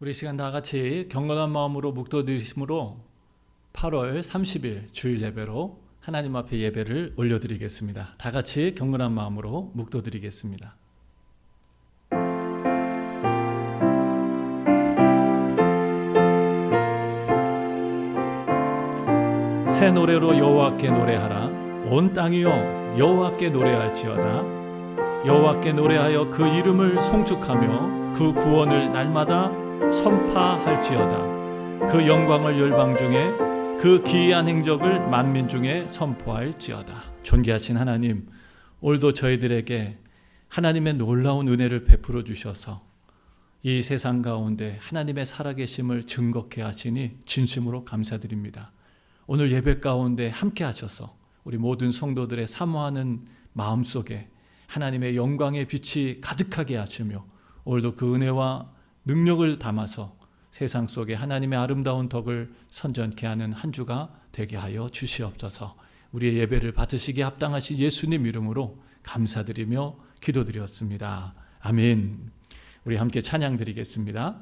우리 시간 다 같이 경건한 마음으로 묵도드리심으로 8월 30일 주일 예배로 하나님 앞에 예배를 올려드리겠습니다. 다 같이 경건한 마음으로 묵도드리겠습니다. 새 노래로 여호와께 노래하라. 온 땅이여 여호와께 노래할지어다. 여호와께 노래하여 그 이름을 송축하며 그 구원을 날마다 선파할지어다. 그 영광을 열방 중에 그 기이한 행적을 만민 중에 선포할지어다. 존귀하신 하나님, 오늘도 저희들에게 하나님의 놀라운 은혜를 베풀어 주셔서 이 세상 가운데 하나님의 살아계심을 증거케 하시니 진심으로 감사드립니다. 오늘 예배 가운데 함께 하셔서 우리 모든 성도들의 사모하는 마음속에 하나님의 영광의 빛이 가득하게 하시며 오늘도 그 은혜와 능력을 담아서 세상 속에 하나님의 아름다운 덕을 선전케 하는 한 주가 되게 하여 주시옵소서. 우리의 예배를 받으시기에 합당하신 예수님 이름으로 감사드리며 기도드렸습니다. 아멘. 우리 함께 찬양 드리겠습니다.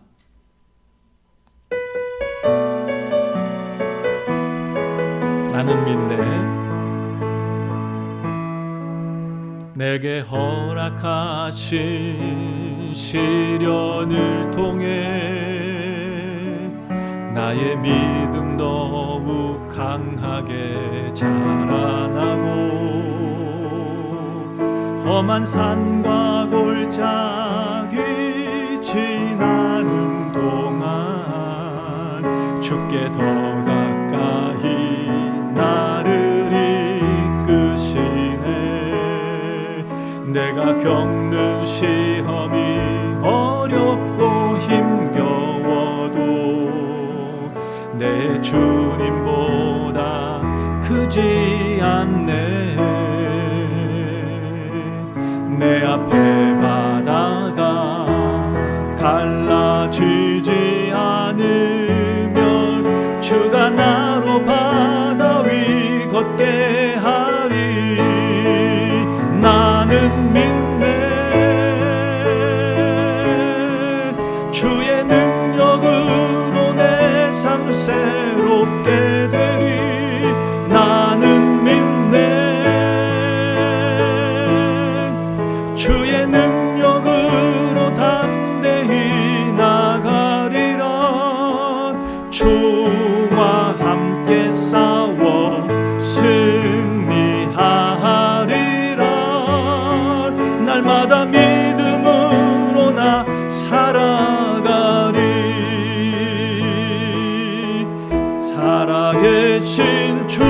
나는 믿네. 내게 허락하신 시련을 통해 나의 믿음 더욱 강하게 자라나고 험한 산과 골짜기 지나는 동안 주께 더 가까이 나를 이끄시네. 내가 겪는 시험이 어렵고 힘겨워도 내 주님보다 크지 않네. 내 앞에 바다가 갈라지지 않으면 주가 나로 바다 위 걷게 하리. 나는 믿네. 주의 능력으로 내 삶 새롭게 되리. 나는 믿네. 주의 능력으로 담대히 나가리라. 주와 함께 싸워 승리하리라. 날마다 믿음으로 나 살아가리. 살아계신 주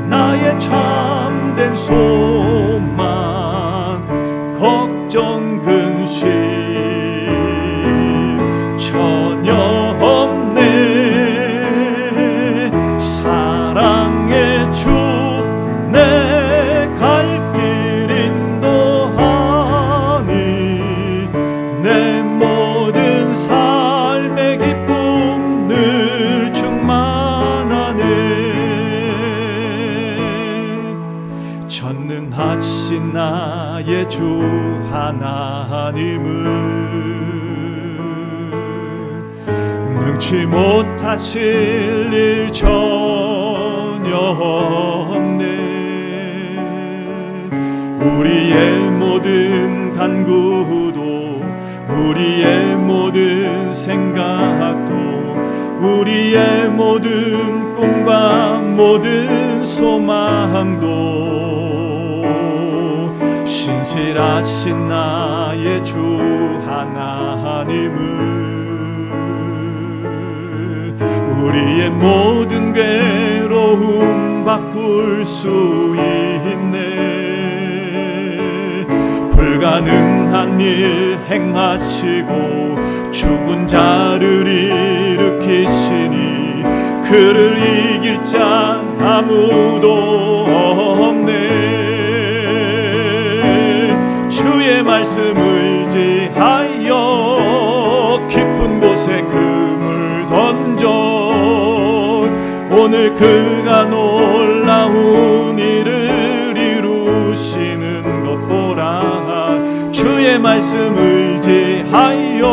나의 참된 소망 걱정 근심 전혀 없네. 사랑의 주 내 갈 길 인도하니 내 모든 삶의 기쁨 늘 충만하네. 전능하신 나의 주 하나님을 능치 못하실 일 전혀 없네. 우리의 모든 간구도 우리의 모든 생각도 우리의 모든 꿈과 모든 소망도 신실하신 나의 주 하나님을 우리의 모든 괴로움 바꿀 수 있네. 불가능한 일 행하시고 죽은 자를 일으키시니 그를 이길 자 아무도 없네. 주의 말씀 의지하여 깊은 곳에 금을 던져 오늘 그가 놀라운 일을 이루시는 것 보라. 주의 주의 말씀 의지하여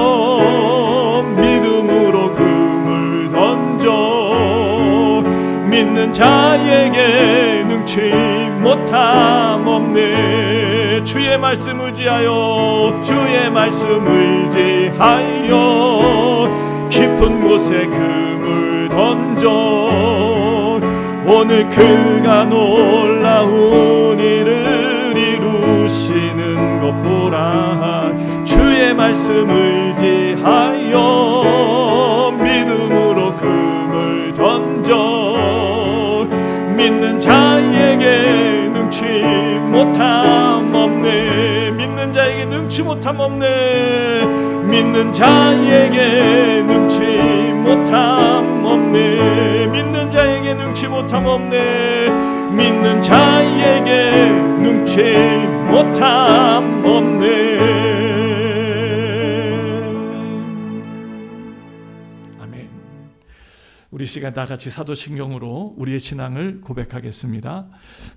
믿음으로 금을 던져 믿는 자에게 능치 못함 없네. 주의 말씀 의지하여 주의 말씀 의지하여 깊은 곳에 금을 던져 오늘 그가 놀라운 일을 이루시는 것 보라. 주의 말씀 의지하여 믿음으로 금을 던져 믿는 자에게 능치 못함 없네. 믿는 자에게 능치 못함 없네. 믿는 자에게 능치 못함 없네. 믿는 자에게 능치 못함 없네. 믿는 자에게 능치 못함 없네. 아멘. 우리 시간 다 같이 사도신경으로 우리의 신앙을 고백하겠습니다.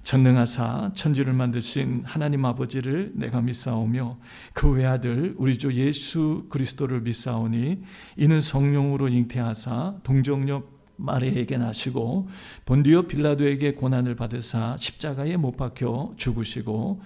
전능하사 천지를 만드신 하나님 아버지를 내가 믿사오며 그 외아들 우리 주 예수 그리스도를 믿사오니 이는 성령으로 잉태하사 동정녀 마리아에게 나시고 본디오 빌라도에게 고난을 받으사 십자가에 못 박혀 죽으시고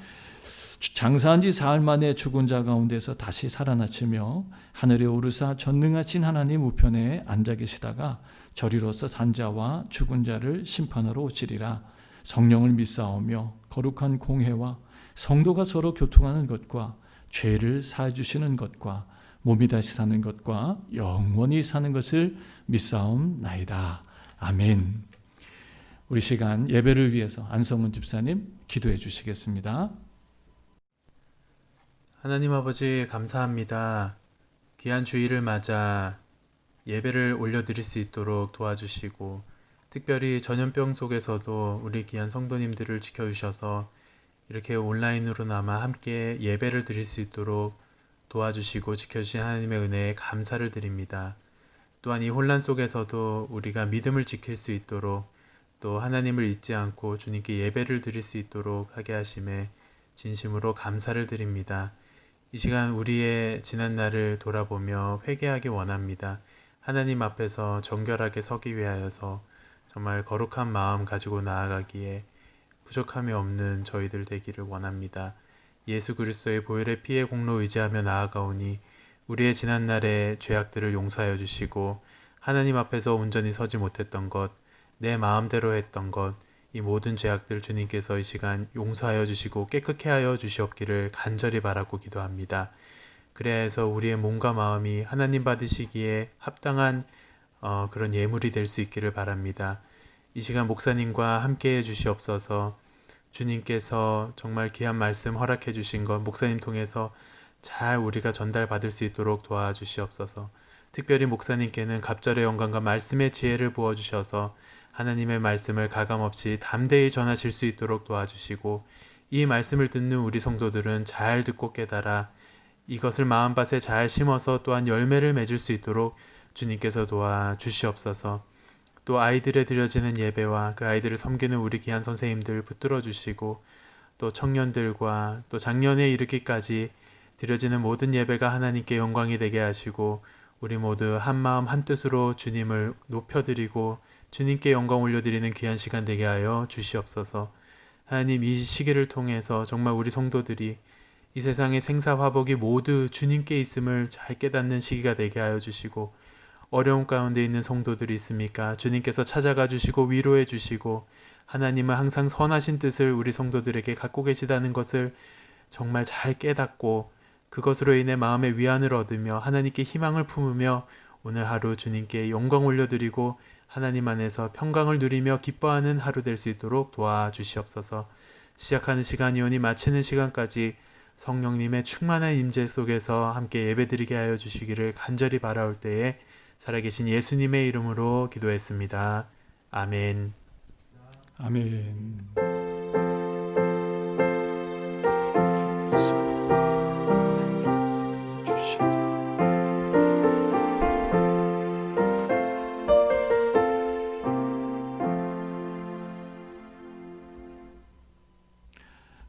장사한 지 사흘 만에 죽은 자 가운데서 다시 살아나시며 하늘에 오르사 전능하신 하나님 우편에 앉아 계시다가 저리로서 산 자와 죽은 자를 심판하러 오시리라. 성령을 믿사오며 거룩한 공회와 성도가 서로 교통하는 것과 죄를 사해 주시는 것과 몸이 다시 사는 것과 영원히 사는 것을 믿사옵나이다. 아멘. 우리 시간 예배를 위해서 안성문 집사님 기도해 주시겠습니다. 하나님 아버지 감사합니다. 귀한 주일을 맞아 예배를 올려드릴 수 있도록 도와주시고 특별히 전염병 속에서도 우리 귀한 성도님들을 지켜주셔서 이렇게 온라인으로나마 함께 예배를 드릴 수 있도록 도와주시고 지켜주신 하나님의 은혜에 감사를 드립니다. 또한 이 혼란 속에서도 우리가 믿음을 지킬 수 있도록 또 하나님을 잊지 않고 주님께 예배를 드릴 수 있도록 하게 하심에 진심으로 감사를 드립니다. 이 시간 우리의 지난 날을 돌아보며 회개하기 원합니다. 하나님 앞에서 정결하게 서기 위하여서 정말 거룩한 마음 가지고 나아가기에 부족함이 없는 저희들 되기를 원합니다. 예수 그리스도의 보혈의 피의 공로 의지하며 나아가오니 우리의 지난날의 죄악들을 용서하여 주시고 하나님 앞에서 온전히 서지 못했던 것, 내 마음대로 했던 것, 이 모든 죄악들 주님께서 이 시간 용서하여 주시고 깨끗게 하여 주시옵기를 간절히 바라고 기도합니다. 그래야 해서 우리의 몸과 마음이 하나님 받으시기에 합당한 그런 예물이 될 수 있기를 바랍니다. 이 시간 목사님과 함께 해 주시옵소서. 주님께서 정말 귀한 말씀 허락해 주신 것 목사님 통해서 잘 우리가 전달받을 수 있도록 도와주시옵소서. 특별히 목사님께는 갑절의 영광과 말씀의 지혜를 부어주셔서 하나님의 말씀을 가감없이 담대히 전하실 수 있도록 도와주시고 이 말씀을 듣는 우리 성도들은 잘 듣고 깨달아 이것을 마음밭에 잘 심어서 또한 열매를 맺을 수 있도록 주님께서 도와주시옵소서. 또 아이들에 드려지는 예배와 그 아이들을 섬기는 우리 귀한 선생님들 붙들어 주시고 또 청년들과 또 작년에 이르기까지 드려지는 모든 예배가 하나님께 영광이 되게 하시고 우리 모두 한마음 한뜻으로 주님을 높여드리고 주님께 영광 올려드리는 귀한 시간 되게 하여 주시옵소서. 하나님 이 시기를 통해서 정말 우리 성도들이 이 세상의 생사화복이 모두 주님께 있음을 잘 깨닫는 시기가 되게 하여 주시고 어려움 가운데 있는 성도들이 있습니까? 주님께서 찾아가 주시고 위로해 주시고 하나님은 항상 선하신 뜻을 우리 성도들에게 갖고 계시다는 것을 정말 잘 깨닫고 그것으로 인해 마음의 위안을 얻으며 하나님께 희망을 품으며 오늘 하루 주님께 영광 올려드리고 하나님 안에서 평강을 누리며 기뻐하는 하루 될 수 있도록 도와주시옵소서. 시작하는 시간이오니 마치는 시간까지 성령님의 충만한 임재 속에서 함께 예배드리게 하여 주시기를 간절히 바라올 때에 살아계신 예수님의 이름으로 기도했습니다. 아멘. 아멘.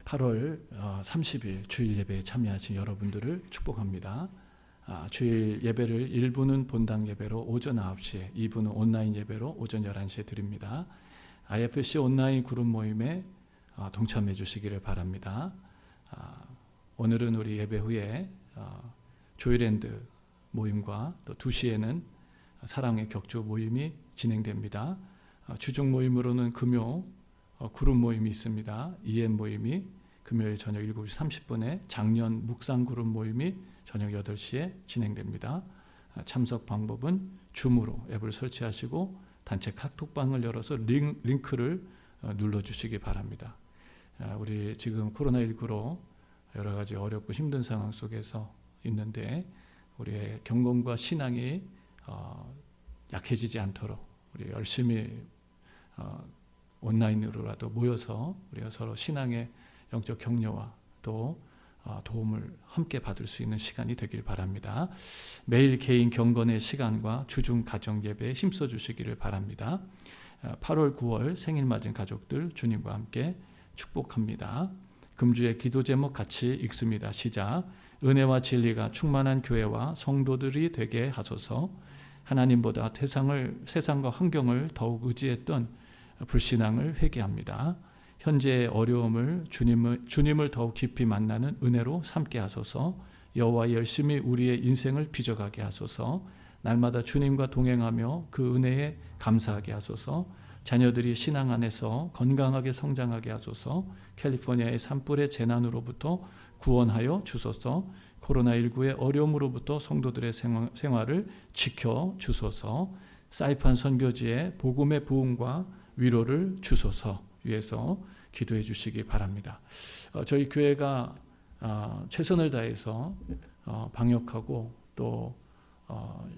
8월 30일 주일 예배에 참여하신 여러분들을 축복합니다. 주일 예배를 1부는 본당 예배로 오전 9시에, 2부는 온라인 예배로 오전 11시에 드립니다. IFC 온라인 그룹 모임에 동참해 주시기를 바랍니다. 오늘은 우리 예배 후에 조이랜드 모임과 또 2시에는 사랑의 격주 모임이 진행됩니다. 주중 모임으로는 금요 그룹 모임이 있습니다. EM 모임이 금요일 저녁 7시 30분에, 작년 묵상 그룹 모임이 저녁 8시에 진행됩니다. 참석 방법은 줌으로 앱을 설치하시고 단체 카톡방을 열어서 링크를 눌러주시기 바랍니다. 우리 지금 코로나19로 여러 가지 어렵고 힘든 상황 속에서 있는데 우리의 경건과 신앙이 약해지지 않도록 우리 열심히 온라인으로라도 모여서 우리가 서로 신앙의 영적 격려와 또 도움을 함께 받을 수 있는 시간이 되길 바랍니다. 매일 개인 경건의 시간과 주중 가정 예배에 힘써 주시기를 바랍니다. 8월 9월 생일 맞은 가족들 주님과 함께 축복합니다. 금주의 기도 제목 같이 읽습니다. 시작. 은혜와 진리가 충만한 교회와 성도들이 되게 하소서. 하나님보다 세상과 환경을 더욱 의지했던 불신앙을 회개합니다. 현재의 어려움을 주님을 더욱 깊이 만나는 은혜로 삼게 하소서. 여호와 열심히 우리의 인생을 빚어가게 하소서. 날마다 주님과 동행하며 그 은혜에 감사하게 하소서. 자녀들이 신앙 안에서 건강하게 성장하게 하소서. 캘리포니아의 산불의 재난으로부터 구원하여 주소서. 코로나19의 어려움으로부터 성도들의 생활을 지켜 주소서. 사이판 선교지의 복음의 부흥과 위로를 주소서 위해서 기도해 주시기 바랍니다. 저희 교회가 최선을 다해서 방역하고 또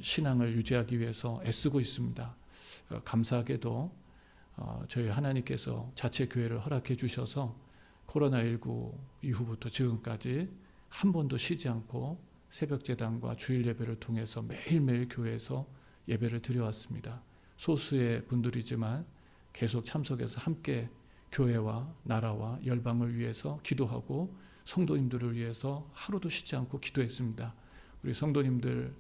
신앙을 유지하기 위해서 애쓰고 있습니다. 감사하게도 저희 하나님께서 자체 교회를 허락해 주셔서 코로나19 이후부터 지금까지 한 번도 쉬지 않고 새벽 제단과 주일 예배를 통해서 매일매일 교회에서 예배를 드려왔습니다. 소수의 분들이지만 계속 참석해서 함께 교회와 나라와 열방을 위해서 기도하고 성도님들을 위해서 하루도 쉬지 않고 기도했습니다. 우리 성도님들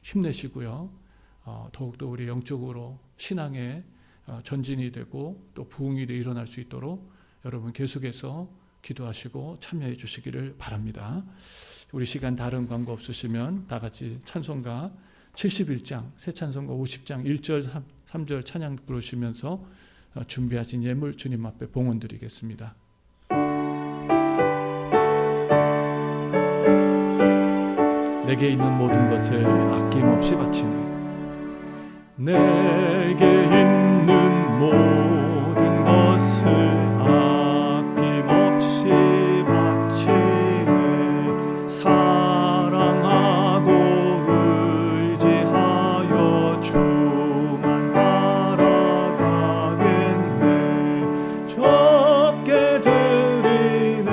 힘내시고요. 더욱더 우리 영적으로 신앙의 전진이 되고 또 부흥이 일어날 수 있도록 여러분 계속해서 기도하시고 참여해 주시기를 바랍니다. 우리 시간 다른 광고 없으시면 다 같이 찬송가 71장, 새 찬송가 50장 1절 3절 찬양 부르시면서 준비하신 예물 주님 앞에 봉헌 드리겠습니다. 내게 있는 모든 것을 아낌없이 바치네. 내게 있는 모든 것을 아낌없이 바치네. 사랑하고 의지하여 주만 따라가겠네. 적게 드리네.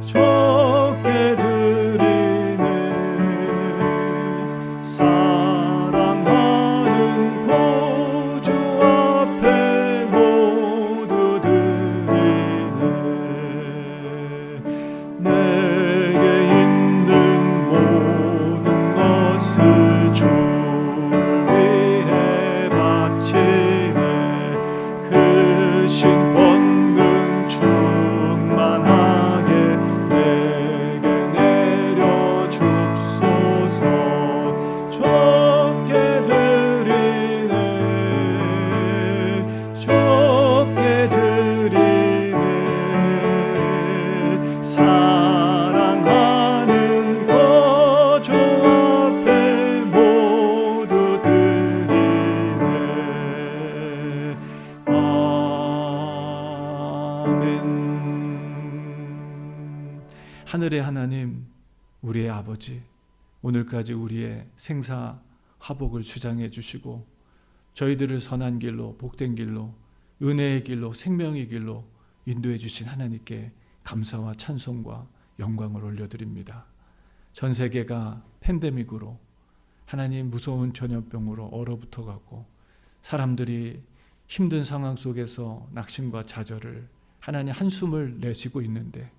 적게 드리네. 사랑하는 구주 앞에 모두 드리네. 내게 있는 모든 것을 주를 위해 바치네. 그 신 권능 충만하게 내게 내려줍소서. 적게 드리네. 적게 드리네. 사랑하는 거주 앞에 모두 드리네. 아멘. 하늘의 하나님, 우리의 아버지, 오늘까지 우리의 생사 화복을 주장해 주시고 저희들을 선한 길로, 복된 길로, 은혜의 길로, 생명의 길로 인도해 주신 하나님께 감사와 찬송과 영광을 올려드립니다. 전 세계가 팬데믹으로, 하나님 무서운 전염병으로 얼어붙어가고 사람들이 힘든 상황 속에서 낙심과 좌절을 하나님 한숨을 내쉬고 있는데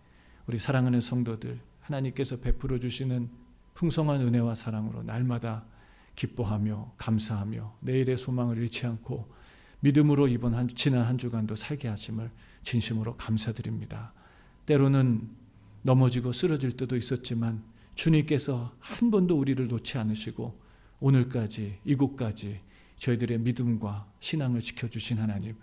우리 사랑하는 성도들, 하나님께서 베풀어 주시는 풍성한 은혜와 사랑으로 날마다 기뻐하며 감사하며 내일의 소망을 잃지 않고 믿음으로 지난 한 주간도 살게 하심을 진심으로 감사드립니다. 때로는 넘어지고 쓰러질 때도 있었지만 주님께서 한 번도 우리를 놓지 않으시고 오늘까지 이곳까지 저희들의 믿음과 신앙을 지켜주신 하나님,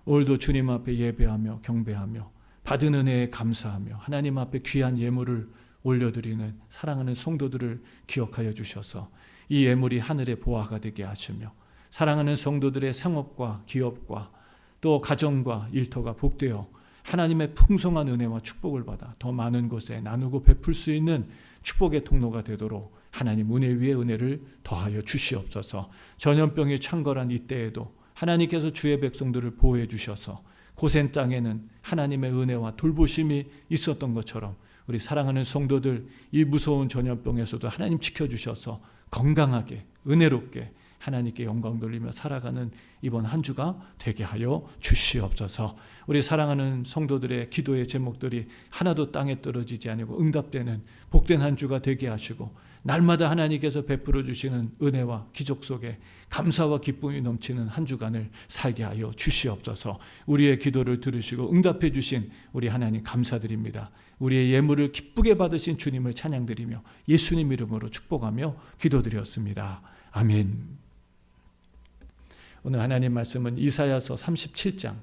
오늘도 주님 앞에 예배하며 경배하며 받은 은혜에 감사하며 하나님 앞에 귀한 예물을 올려드리는 사랑하는 성도들을 기억하여 주셔서 이 예물이 하늘의 보화가 되게 하시며 사랑하는 성도들의 생업과 기업과 또 가정과 일터가 복되어 하나님의 풍성한 은혜와 축복을 받아 더 많은 곳에 나누고 베풀 수 있는 축복의 통로가 되도록 하나님 은혜 위에 은혜를 더하여 주시옵소서. 전염병이 창궐한 이때에도 하나님께서 주의 백성들을 보호해 주셔서 고센 땅에는 하나님의 은혜와 돌보심이 있었던 것처럼 우리 사랑하는 성도들 이 무서운 전염병에서도 하나님 지켜주셔서 건강하게 은혜롭게 하나님께 영광 돌리며 살아가는 이번 한 주가 되게 하여 주시옵소서. 우리 사랑하는 성도들의 기도의 제목들이 하나도 땅에 떨어지지 아니고 응답되는 복된 한 주가 되게 하시고 날마다 하나님께서 베풀어 주시는 은혜와 기적 속에 감사와 기쁨이 넘치는 한 주간을 살게 하여 주시옵소서. 우리의 기도를 들으시고 응답해 주신 우리 하나님 감사드립니다. 우리의 예물을 기쁘게 받으신 주님을 찬양드리며 예수님 이름으로 축복하며 기도드렸습니다. 아멘. 오늘 하나님 말씀은 이사야서 37장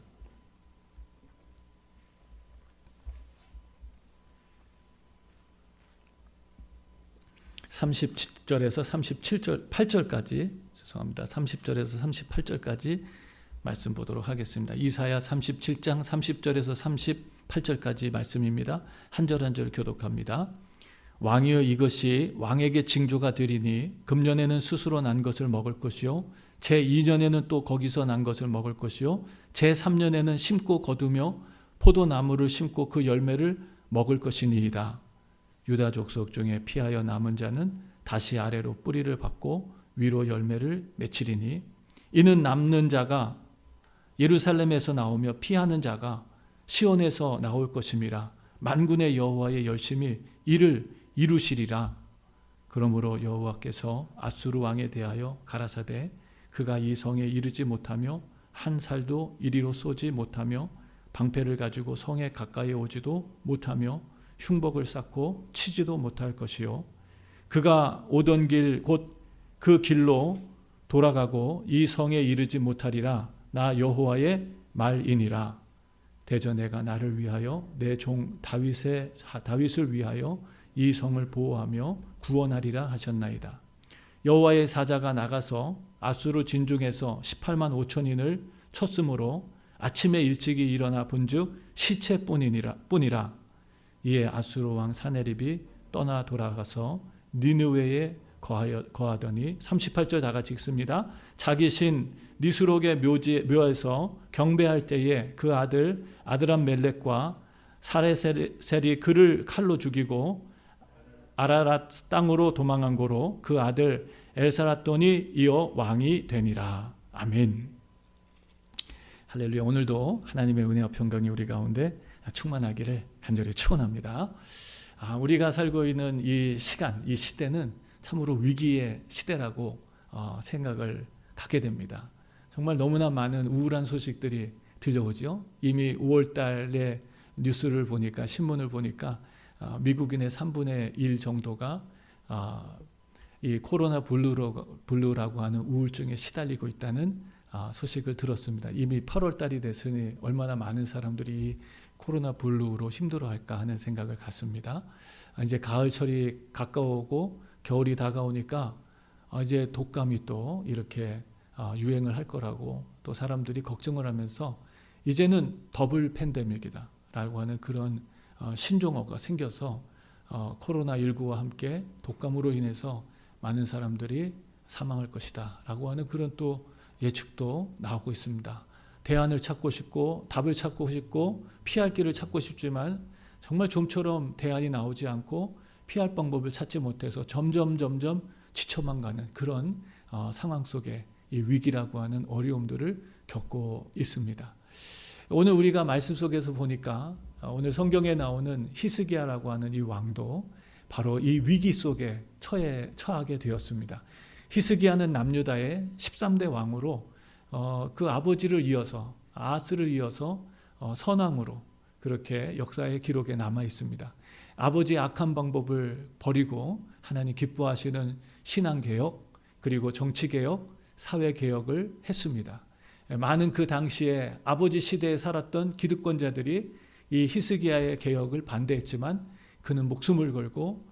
30절에서 8절까지 죄송합니다. 30절에서 38절까지 말씀 보도록 하겠습니다. 이사야 37장 30절에서 38절까지 말씀입니다. 한 절 한 절 교독합니다. 왕이여 이것이 왕에게 징조가 되리니 금년에는 스스로 난 것을 먹을 것이요 제2년에는 또 거기서 난 것을 먹을 것이요 제3년에는 심고 거두며 포도나무를 심고 그 열매를 먹을 것이니이다. 유다 족속 중에 피하여 남은 자는 다시 아래로 뿌리를 받고 위로 열매를 맺히리니 이는 남는 자가 예루살렘에서 나오며 피하는 자가 시온에서 나올 것임이라. 만군의 여호와의 열심히 이를 이루시리라. 그러므로 여호와께서 아수르 왕에 대하여 가라사대 그가 이 성에 이르지 못하며 한 살도 이리로 쏘지 못하며 방패를 가지고 성에 가까이 오지도 못하며 흉복을 쌓고 치지도 못할 것이요 그가 오던 길 곧 그 길로 돌아가고 이 성에 이르지 못하리라. 나 여호와의 말이니라. 대저 내가 나를 위하여 내 종 다윗을 위하여 이 성을 보호하며 구원하리라 하셨나이다. 여호와의 사자가 나가서 아수르 진중에서 18만 5천인을 쳤으므로 아침에 일찍이 일어나 본즉 시체뿐이라. 이에 아수르 왕 사네립이 떠나 돌아가서 니느웨에 거하더니 38절 다 같이 읽습니다. 자기 신 니스록의 묘에서 경배할 때에 그 아들 아드람멜렉과 사레셀이 그를 칼로 죽이고 아라랏 땅으로 도망한 고로 그 아들 엘사라돈이 이어 왕이 되니라. 아멘. 할렐루야. 오늘도 하나님의 은혜와 평강이 우리 가운데 충만하기를 간절히 축원합니다. 우리가 살고 있는 이 시간, 이 시대는 참으로 위기의 시대라고 생각을 갖게 됩니다. 정말 너무나 많은 우울한 소식들이 들려오죠. 이미 5월 달에 뉴스를 보니까 신문을 보니까 미국인의 3분의 1 정도가 이 코로나 블루라고 하는 우울증에 시달리고 있다는 소식을 들었습니다. 이미 8월 달이 됐으니 얼마나 많은 사람들이 이 코로나 블루로 힘들어할까 하는 생각을 갖습니다. 이제 가을철이 가까우고 겨울이 다가오니까 이제 독감이 또 이렇게 유행을 할 거라고 또 사람들이 걱정을 하면서 이제는 더블 팬데믹이다 라고 하는 그런 신종어가 생겨서 코로나19와 함께 독감으로 인해서 많은 사람들이 사망할 것이다 라고 하는 그런 또 예측도 나오고 있습니다. 대안을 찾고 싶고 답을 찾고 싶고 피할 길을 찾고 싶지만 정말 좀처럼 대안이 나오지 않고 피할 방법을 찾지 못해서 점점 지쳐만 가는 그런 상황 속에 이 위기라고 하는 어려움들을 겪고 있습니다. 오늘 우리가 말씀 속에서 보니까 오늘 성경에 나오는 히스기야라고 하는 이 왕도 바로 이 위기 속에 처하게 되었습니다. 히스기야는 남유다의 13대 왕으로 그 아버지를 이어서 아하스를 이어서 선왕으로 그렇게 역사의 기록에 남아 있습니다. 아버지의 악한 방법을 버리고 하나님 기뻐하시는 신앙개혁 그리고 정치개혁, 사회개혁을 했습니다. 많은 그 당시에 아버지 시대에 살았던 기득권자들이 이 히스기야의 개혁을 반대했지만 그는 목숨을 걸고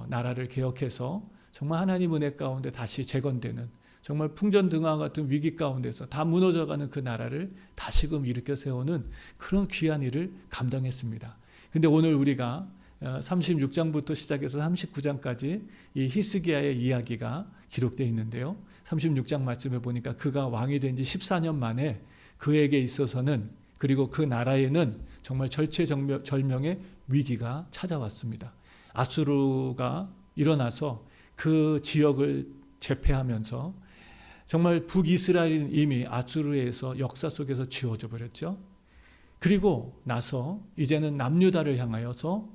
나라를 개혁해서 정말 하나님 은혜 가운데 다시 재건되는 정말 풍전등화 같은 위기 가운데서 다 무너져가는 그 나라를 다시금 일으켜 세우는 그런 귀한 일을 감당했습니다. 근데 오늘 우리가 36장부터 시작해서 39장까지 이 히스기야의 이야기가 기록되어 있는데요. 36장 말씀에 보니까 그가 왕이 된 지 14년 만에 그에게 있어서는 그리고 그 나라에는 정말 절체절명의 위기가 찾아왔습니다. 아수르가 일어나서 그 지역을 제패하면서 정말 북이스라엘은 이미 아수르에서 역사 속에서 지워져 버렸죠. 그리고 나서 이제는 남유다를 향하여서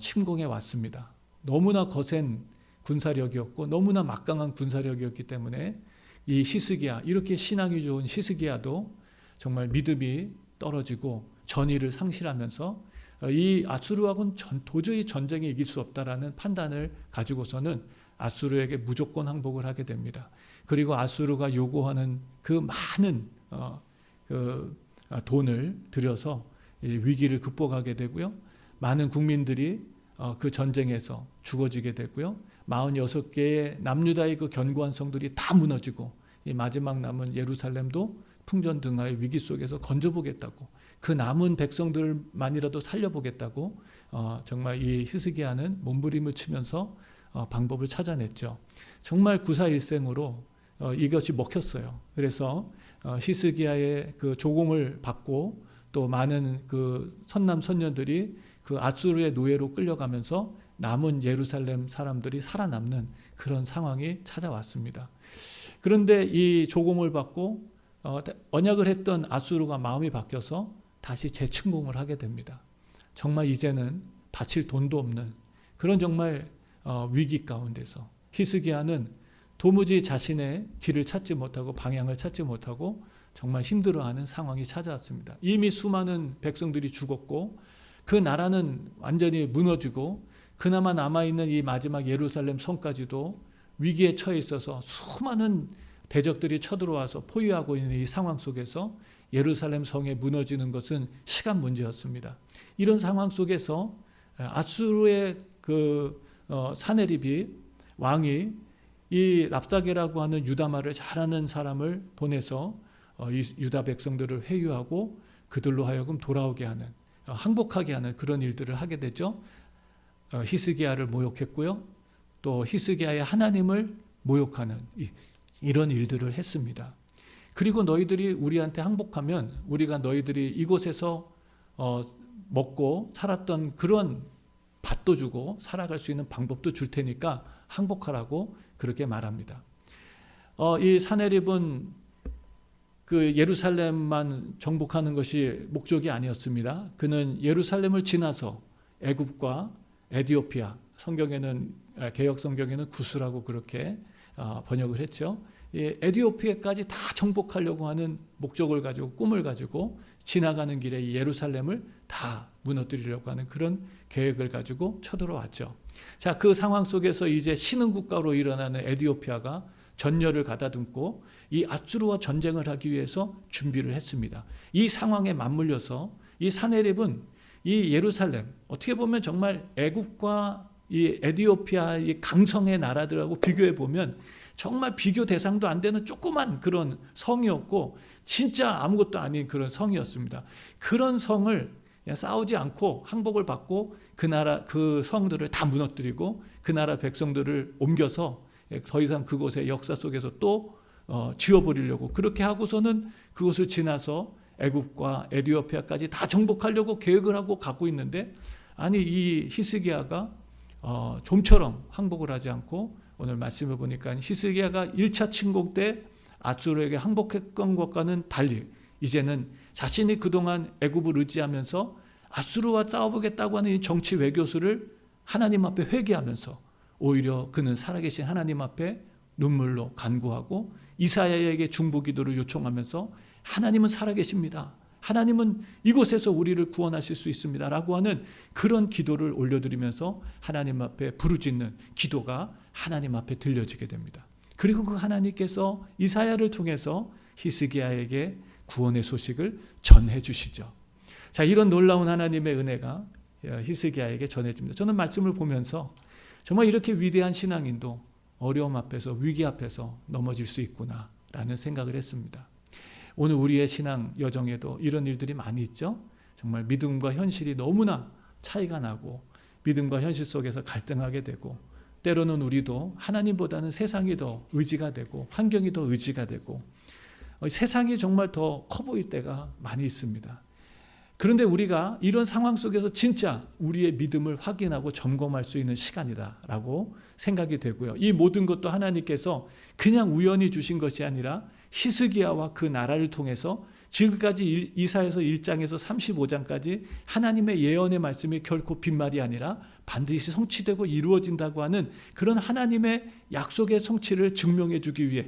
침공해 왔습니다. 너무나 거센 군사력이었고 너무나 막강한 군사력이었기 때문에 이 히스기야, 이렇게 신앙이 좋은 히스기야도 정말 믿음이 떨어지고 전의를 상실하면서 이 아수르하고는 도저히 전쟁에 이길 수 없다라는 판단을 가지고서는 아수르에게 무조건 항복을 하게 됩니다. 그리고 아수르가 요구하는 그 많은 돈을 들여서 위기를 극복하게 되고요. 많은 국민들이 그 전쟁에서 죽어지게 되고요. 46개의 남유다의 그 견고한 성들이 다 무너지고 이 마지막 남은 예루살렘도 풍전등화의 위기 속에서 건져보겠다고 그 남은 백성들만이라도 살려보겠다고 정말 이 히스기야는 몸부림을 치면서 방법을 찾아냈죠. 정말 구사일생으로 이것이 먹혔어요. 그래서 히스기야의 그 조공을 받고 또 많은 그 선남 선녀들이 그 아수르의 노예로 끌려가면서 남은 예루살렘 사람들이 살아남는 그런 상황이 찾아왔습니다. 그런데 이 조공을 받고 언약을 했던 아수르가 마음이 바뀌어서 다시 재침공을 하게 됩니다. 정말 이제는 바칠 돈도 없는 그런 정말 위기 가운데서 히스기야는 도무지 자신의 길을 찾지 못하고 방향을 찾지 못하고 정말 힘들어하는 상황이 찾아왔습니다. 이미 수많은 백성들이 죽었고 그 나라는 완전히 무너지고 그나마 남아있는 이 마지막 예루살렘 성까지도 위기에 처해 있어서 수많은 대적들이 쳐들어와서 포위하고 있는 이 상황 속에서 예루살렘 성에 무너지는 것은 시간 문제였습니다. 이런 상황 속에서 아수르의 그 사네립이 왕이 이 랍사게라고 하는 유다말을 잘하는 사람을 보내서 이 유다 백성들을 회유하고 그들로 하여금 돌아오게 하는 항복하게 하는 그런 일들을 하게 되죠. 히스기야를 모욕했고요. 또 히스기야의 하나님을 모욕하는 이런 일들을 했습니다. 그리고 너희들이 우리한테 항복하면 우리가 너희들이 이곳에서 먹고 살았던 그런 밭도 주고 살아갈 수 있는 방법도 줄 테니까 항복하라고 그렇게 말합니다. 이 사네립은 그 예루살렘만 정복하는 것이 목적이 아니었습니다. 그는 예루살렘을 지나서 애굽과 에디오피아, 성경에는 개역 성경에는 구스라고 그렇게 번역을 했죠. 에디오피아까지 다 정복하려고 하는 목적을 가지고 꿈을 가지고 지나가는 길에 이 예루살렘을 다 무너뜨리려고 하는 그런 계획을 가지고 쳐들어왔죠. 자, 그 상황 속에서 이제 신흥국가로 일어나는 에디오피아가 전열을 가다듬고 이 아수르와 전쟁을 하기 위해서 준비를 했습니다. 이 상황에 맞물려서 이 사네립은 이 예루살렘, 어떻게 보면 정말 애국과 이 에디오피아 이 강성의 나라들하고 비교해 보면 정말 비교 대상도 안 되는 조그만 그런 성이었고 진짜 아무것도 아닌 그런 성이었습니다. 그런 성을 싸우지 않고 항복을 받고 그 나라 그 성들을 다 무너뜨리고 그 나라 백성들을 옮겨서 더 이상 그곳의 역사 속에서 또 지워버리려고 그렇게 하고서는 그곳을 지나서 애굽과 에디오피아까지 다 정복하려고 계획을 하고 가고 있는데 아니 이 히스기야가 좀처럼 항복을 하지 않고 오늘 말씀을 보니까 히스기야가 1차 침공 때 아수르에게 항복했던 것과는 달리 이제는 자신이 그동안 애굽을 의지하면서 아수르와 싸워보겠다고 하는 이 정치 외교수를 하나님 앞에 회개하면서 오히려 그는 살아계신 하나님 앞에 눈물로 간구하고 이사야에게 중보기도를 요청하면서 하나님은 살아계십니다. 하나님은 이곳에서 우리를 구원하실 수 있습니다. 라고 하는 그런 기도를 올려드리면서 하나님 앞에 부르짖는 기도가 하나님 앞에 들려지게 됩니다. 그리고 그 하나님께서 이사야를 통해서 히스기야에게 구원의 소식을 전해 주시죠. 자, 이런 놀라운 하나님의 은혜가 히스기야에게 전해집니다. 저는 말씀을 보면서 정말 이렇게 위대한 신앙인도 어려움 앞에서, 위기 앞에서 넘어질 수 있구나라는 생각을 했습니다. 오늘 우리의 신앙 여정에도 이런 일들이 많이 있죠. 정말 믿음과 현실이 너무나 차이가 나고 믿음과 현실 속에서 갈등하게 되고 때로는 우리도 하나님보다는 세상이 더 의지가 되고 환경이 더 의지가 되고 세상이 정말 더 커 보일 때가 많이 있습니다. 그런데 우리가 이런 상황 속에서 진짜 우리의 믿음을 확인하고 점검할 수 있는 시간이다라고 생각이 되고요. 이 모든 것도 하나님께서 그냥 우연히 주신 것이 아니라 히스기야와 그 나라를 통해서 지금까지 이사야서 1장에서 35장까지 하나님의 예언의 말씀이 결코 빈말이 아니라 반드시 성취되고 이루어진다고 하는 그런 하나님의 약속의 성취를 증명해 주기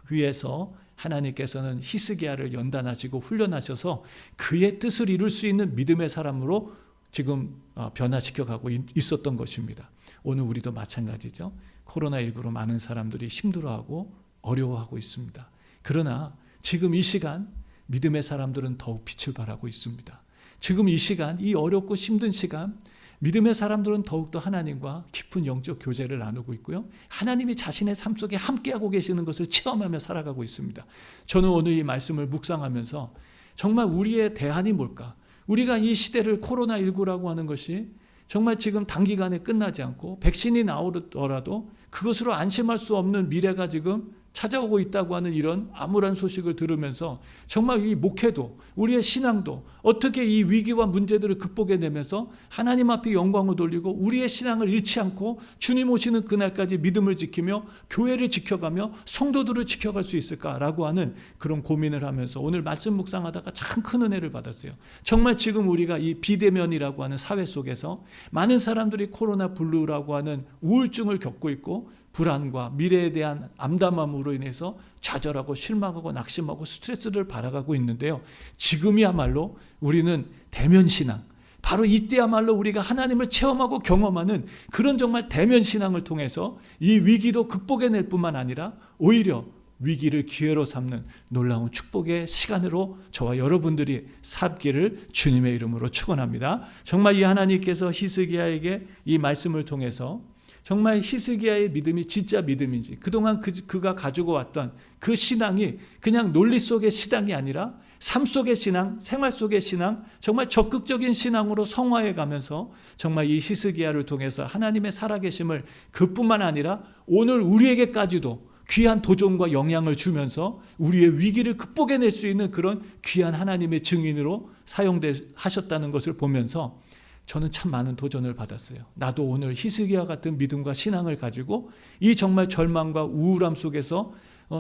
위해서 하나님께서는 히스기야를 연단하시고 훈련하셔서 그의 뜻을 이룰 수 있는 믿음의 사람으로 지금 변화시켜가고 있었던 것입니다. 오늘 우리도 마찬가지죠. 코로나19로 많은 사람들이 힘들어하고 어려워하고 있습니다. 그러나 지금 이 시간 믿음의 사람들은 더욱 빛을 발하고 있습니다. 지금 이 시간, 이 어렵고 힘든 시간, 믿음의 사람들은 더욱더 하나님과 깊은 영적 교제를 나누고 있고요. 하나님이 자신의 삶 속에 함께하고 계시는 것을 체험하며 살아가고 있습니다. 저는 오늘 이 말씀을 묵상하면서 정말 우리의 대안이 뭘까? 우리가 이 시대를 코로나19라고 하는 것이 정말 지금 단기간에 끝나지 않고 백신이 나오더라도 그것으로 안심할 수 없는 미래가 지금 찾아오고 있다고 하는 이런 암울한 소식을 들으면서 정말 이 목회도 우리의 신앙도 어떻게 이 위기와 문제들을 극복해내면서 하나님 앞에 영광을 돌리고 우리의 신앙을 잃지 않고 주님 오시는 그날까지 믿음을 지키며 교회를 지켜가며 성도들을 지켜갈 수 있을까라고 하는 그런 고민을 하면서 오늘 말씀 묵상하다가 참 큰 은혜를 받았어요. 정말 지금 우리가 이 비대면이라고 하는 사회 속에서 많은 사람들이 코로나 블루라고 하는 우울증을 겪고 있고 불안과 미래에 대한 암담함으로 인해서 좌절하고 실망하고 낙심하고 스트레스를 받아가고 있는데요. 지금이야말로 우리는 대면신앙, 바로 이때야말로 우리가 하나님을 체험하고 경험하는 그런 정말 대면신앙을 통해서 이 위기도 극복해낼 뿐만 아니라 오히려 위기를 기회로 삼는 놀라운 축복의 시간으로 저와 여러분들이 살기를 주님의 이름으로 축원합니다. 정말 이 하나님께서 히스기야에게 이 말씀을 통해서 정말 히스기야의 믿음이 진짜 믿음인지 그동안 그가 가지고 왔던 그 신앙이 그냥 논리 속의 신앙이 아니라 삶 속의 신앙, 생활 속의 신앙, 정말 적극적인 신앙으로 성화해 가면서 정말 이 히스기야를 통해서 하나님의 살아계심을 그뿐만 아니라 오늘 우리에게까지도 귀한 도전과 영향을 주면서 우리의 위기를 극복해낼 수 있는 그런 귀한 하나님의 증인으로 사용하셨다는 것을 보면서 저는 참 많은 도전을 받았어요. 나도 오늘 히스기야 같은 믿음과 신앙을 가지고 이 정말 절망과 우울함 속에서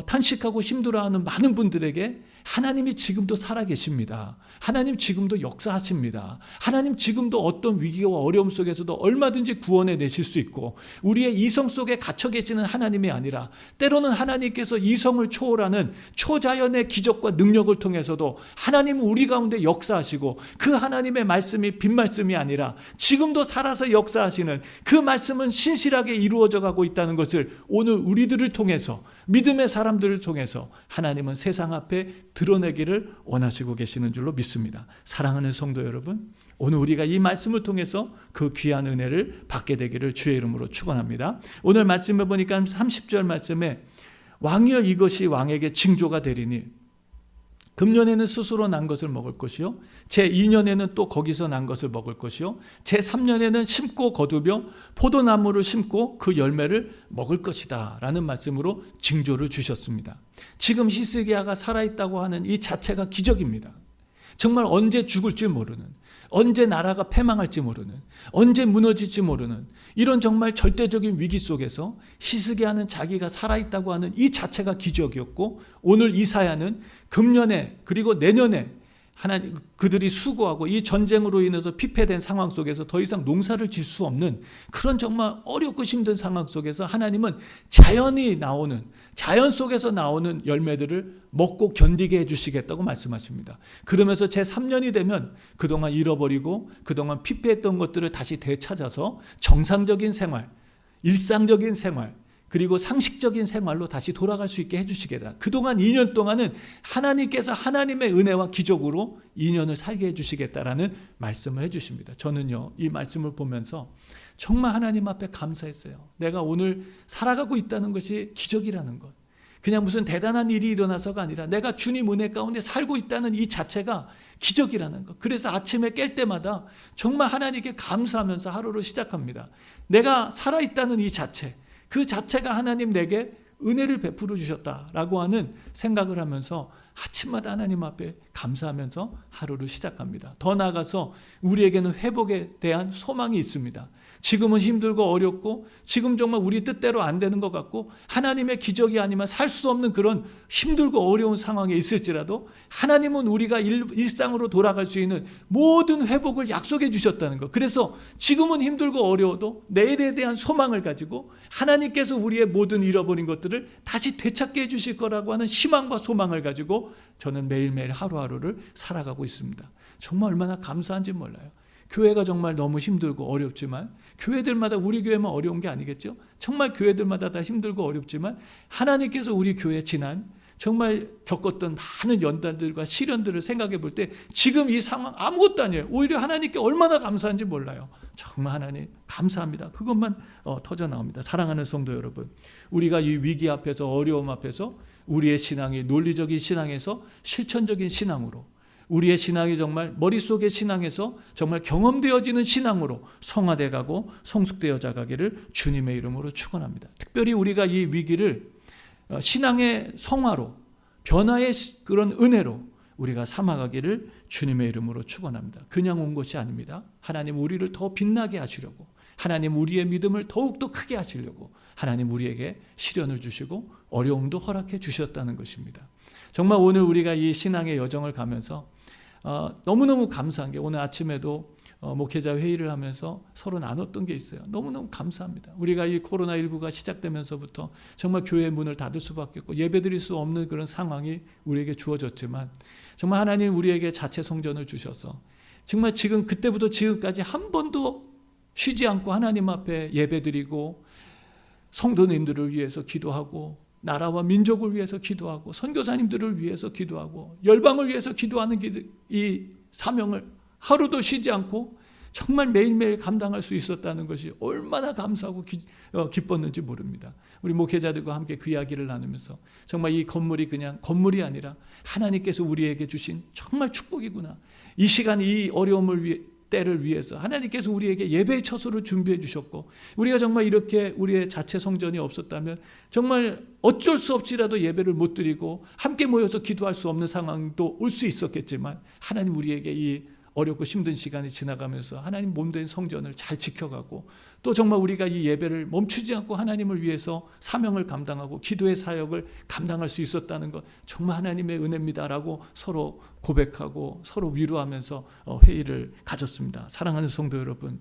탄식하고 힘들어하는 많은 분들에게 하나님이 지금도 살아계십니다. 하나님 지금도 역사하십니다. 하나님 지금도 어떤 위기와 어려움 속에서도 얼마든지 구원해 내실 수 있고 우리의 이성 속에 갇혀 계시는 하나님이 아니라 때로는 하나님께서 이성을 초월하는 초자연의 기적과 능력을 통해서도 하나님은 우리 가운데 역사하시고 그 하나님의 말씀이 빈말씀이 아니라 지금도 살아서 역사하시는 그 말씀은 신실하게 이루어져 가고 있다는 것을 오늘 우리들을 통해서 믿음의 사람들을 통해서 하나님은 세상 앞에 드러내기를 원하시고 계시는 줄로 믿습니다. 사랑하는 성도 여러분, 오늘 우리가 이 말씀을 통해서 그 귀한 은혜를 받게 되기를 주의 이름으로 축원합니다. 오늘 말씀해 보니까 30절 말씀에 왕이여 이것이 왕에게 징조가 되리니 금년에는 스스로 난 것을 먹을 것이요 제2년에는 또 거기서 난 것을 먹을 것이요 제3년에는 심고 거두며 포도나무를 심고 그 열매를 먹을 것이다 라는 말씀으로 징조를 주셨습니다. 지금 히스기야가 살아있다고 하는 이 자체가 기적입니다. 정말 언제 죽을지 모르는, 언제 나라가 패망할지 모르는, 언제 무너질지 모르는 이런 정말 절대적인 위기 속에서 히스기야는 자기가 살아있다고 하는 이 자체가 기적이었고, 오늘 이사야는 금년에 그리고 내년에 하나님 그들이 수고하고 이 전쟁으로 인해서 피폐된 상황 속에서 더 이상 농사를 질 수 없는 그런 정말 어렵고 힘든 상황 속에서 하나님은 자연 속에서 나오는 열매들을 먹고 견디게 해주시겠다고 말씀하십니다. 그러면서 제3년이 되면 그동안 잃어버리고 그동안 피폐했던 것들을 다시 되찾아서 정상적인 생활, 일상적인 생활, 그리고 상식적인 생활로 다시 돌아갈 수 있게 해주시겠다. 그동안 2년 동안은 하나님께서 하나님의 은혜와 기적으로 2년을 살게 해주시겠다라는 말씀을 해주십니다. 저는요, 이 말씀을 보면서 정말 하나님 앞에 감사했어요. 내가 오늘 살아가고 있다는 것이 기적이라는 것. 그냥 무슨 대단한 일이 일어나서가 아니라 내가 주님 은혜 가운데 살고 있다는 이 자체가 기적이라는 것. 그래서 아침에 깰 때마다 정말 하나님께 감사하면서 하루를 시작합니다. 내가 살아있다는 이 자체, 그 자체가 하나님 내게 은혜를 베풀어 주셨다라고 하는 생각을 하면서 아침마다 하나님 앞에 감사하면서 하루를 시작합니다. 더 나아가서 우리에게는 회복에 대한 소망이 있습니다. 지금은 힘들고 어렵고 지금 정말 우리 뜻대로 안 되는 것 같고 하나님의 기적이 아니면 살 수 없는 그런 힘들고 어려운 상황에 있을지라도 하나님은 우리가 일상으로 돌아갈 수 있는 모든 회복을 약속해 주셨다는 것. 그래서 지금은 힘들고 어려워도 내일에 대한 소망을 가지고 하나님께서 우리의 모든 잃어버린 것들을 다시 되찾게 해 주실 거라고 하는 희망과 소망을 가지고 저는 매일매일 하루하루를 살아가고 있습니다. 정말 얼마나 감사한지 몰라요. 교회가 정말 너무 힘들고 어렵지만 교회들마다 우리 교회만 어려운 게 아니겠죠? 정말 교회들마다 다 힘들고 어렵지만 하나님께서 우리 교회 지난 정말 겪었던 많은 연단들과 시련들을 생각해 볼 때 지금 이 상황 아무것도 아니에요. 오히려 하나님께 얼마나 감사한지 몰라요. 정말 하나님 감사합니다. 그것만 터져 나옵니다. 사랑하는 성도 여러분, 우리가 이 위기 앞에서 어려움 앞에서 우리의 신앙이 논리적인 신앙에서 실천적인 신앙으로, 우리의 신앙이 정말 머릿속의 신앙에서 정말 경험되어지는 신앙으로 성화되어 가고 성숙되어 가기를 주님의 이름으로 축원합니다. 특별히 우리가 이 위기를 신앙의 성화로, 변화의 그런 은혜로 우리가 삼아가기를 주님의 이름으로 축원합니다. 그냥 온 것이 아닙니다. 하나님 우리를 더 빛나게 하시려고, 하나님 우리의 믿음을 더욱더 크게 하시려고 하나님 우리에게 시련을 주시고 어려움도 허락해 주셨다는 것입니다. 정말 오늘 우리가 이 신앙의 여정을 가면서 너무너무 감사한 게, 오늘 아침에도 목회자 회의를 하면서 서로 나눴던 게 있어요. 너무너무 감사합니다. 우리가 이 코로나19가 시작되면서부터 정말 교회 문을 닫을 수밖에 없고 예배드릴 수 없는 그런 상황이 우리에게 주어졌지만 정말 하나님 우리에게 자체 성전을 주셔서 정말 지금 그때부터 지금까지 한 번도 쉬지 않고 하나님 앞에 예배드리고 성도님들을 위해서 기도하고 나라와 민족을 위해서 기도하고 선교사님들을 위해서 기도하고 열방을 위해서 기도하는 이 사명을 하루도 쉬지 않고 정말 매일매일 감당할 수 있었다는 것이 얼마나 감사하고 기뻤는지 모릅니다. 우리 목회자들과 함께 그 이야기를 나누면서 정말 이 건물이 그냥 건물이 아니라 하나님께서 우리에게 주신 정말 축복이구나. 이 시간 이 어려움을 때를 위해서 하나님께서 우리에게 예배의 처소를 준비해 주셨고, 우리가 정말 이렇게 우리의 자체 성전이 없었다면 정말 어쩔 수 없이라도 예배를 못 드리고 함께 모여서 기도할 수 없는 상황도 올 수 있었겠지만 하나님 우리에게 이 어렵고 힘든 시간이 지나가면서 하나님 몸된 성전을 잘 지켜가고 또 정말 우리가 이 예배를 멈추지 않고 하나님을 위해서 사명을 감당하고 기도의 사역을 감당할 수 있었다는 것 정말 하나님의 은혜입니다라고 서로 고백하고 서로 위로하면서 회의를 가졌습니다. 사랑하는 성도 여러분,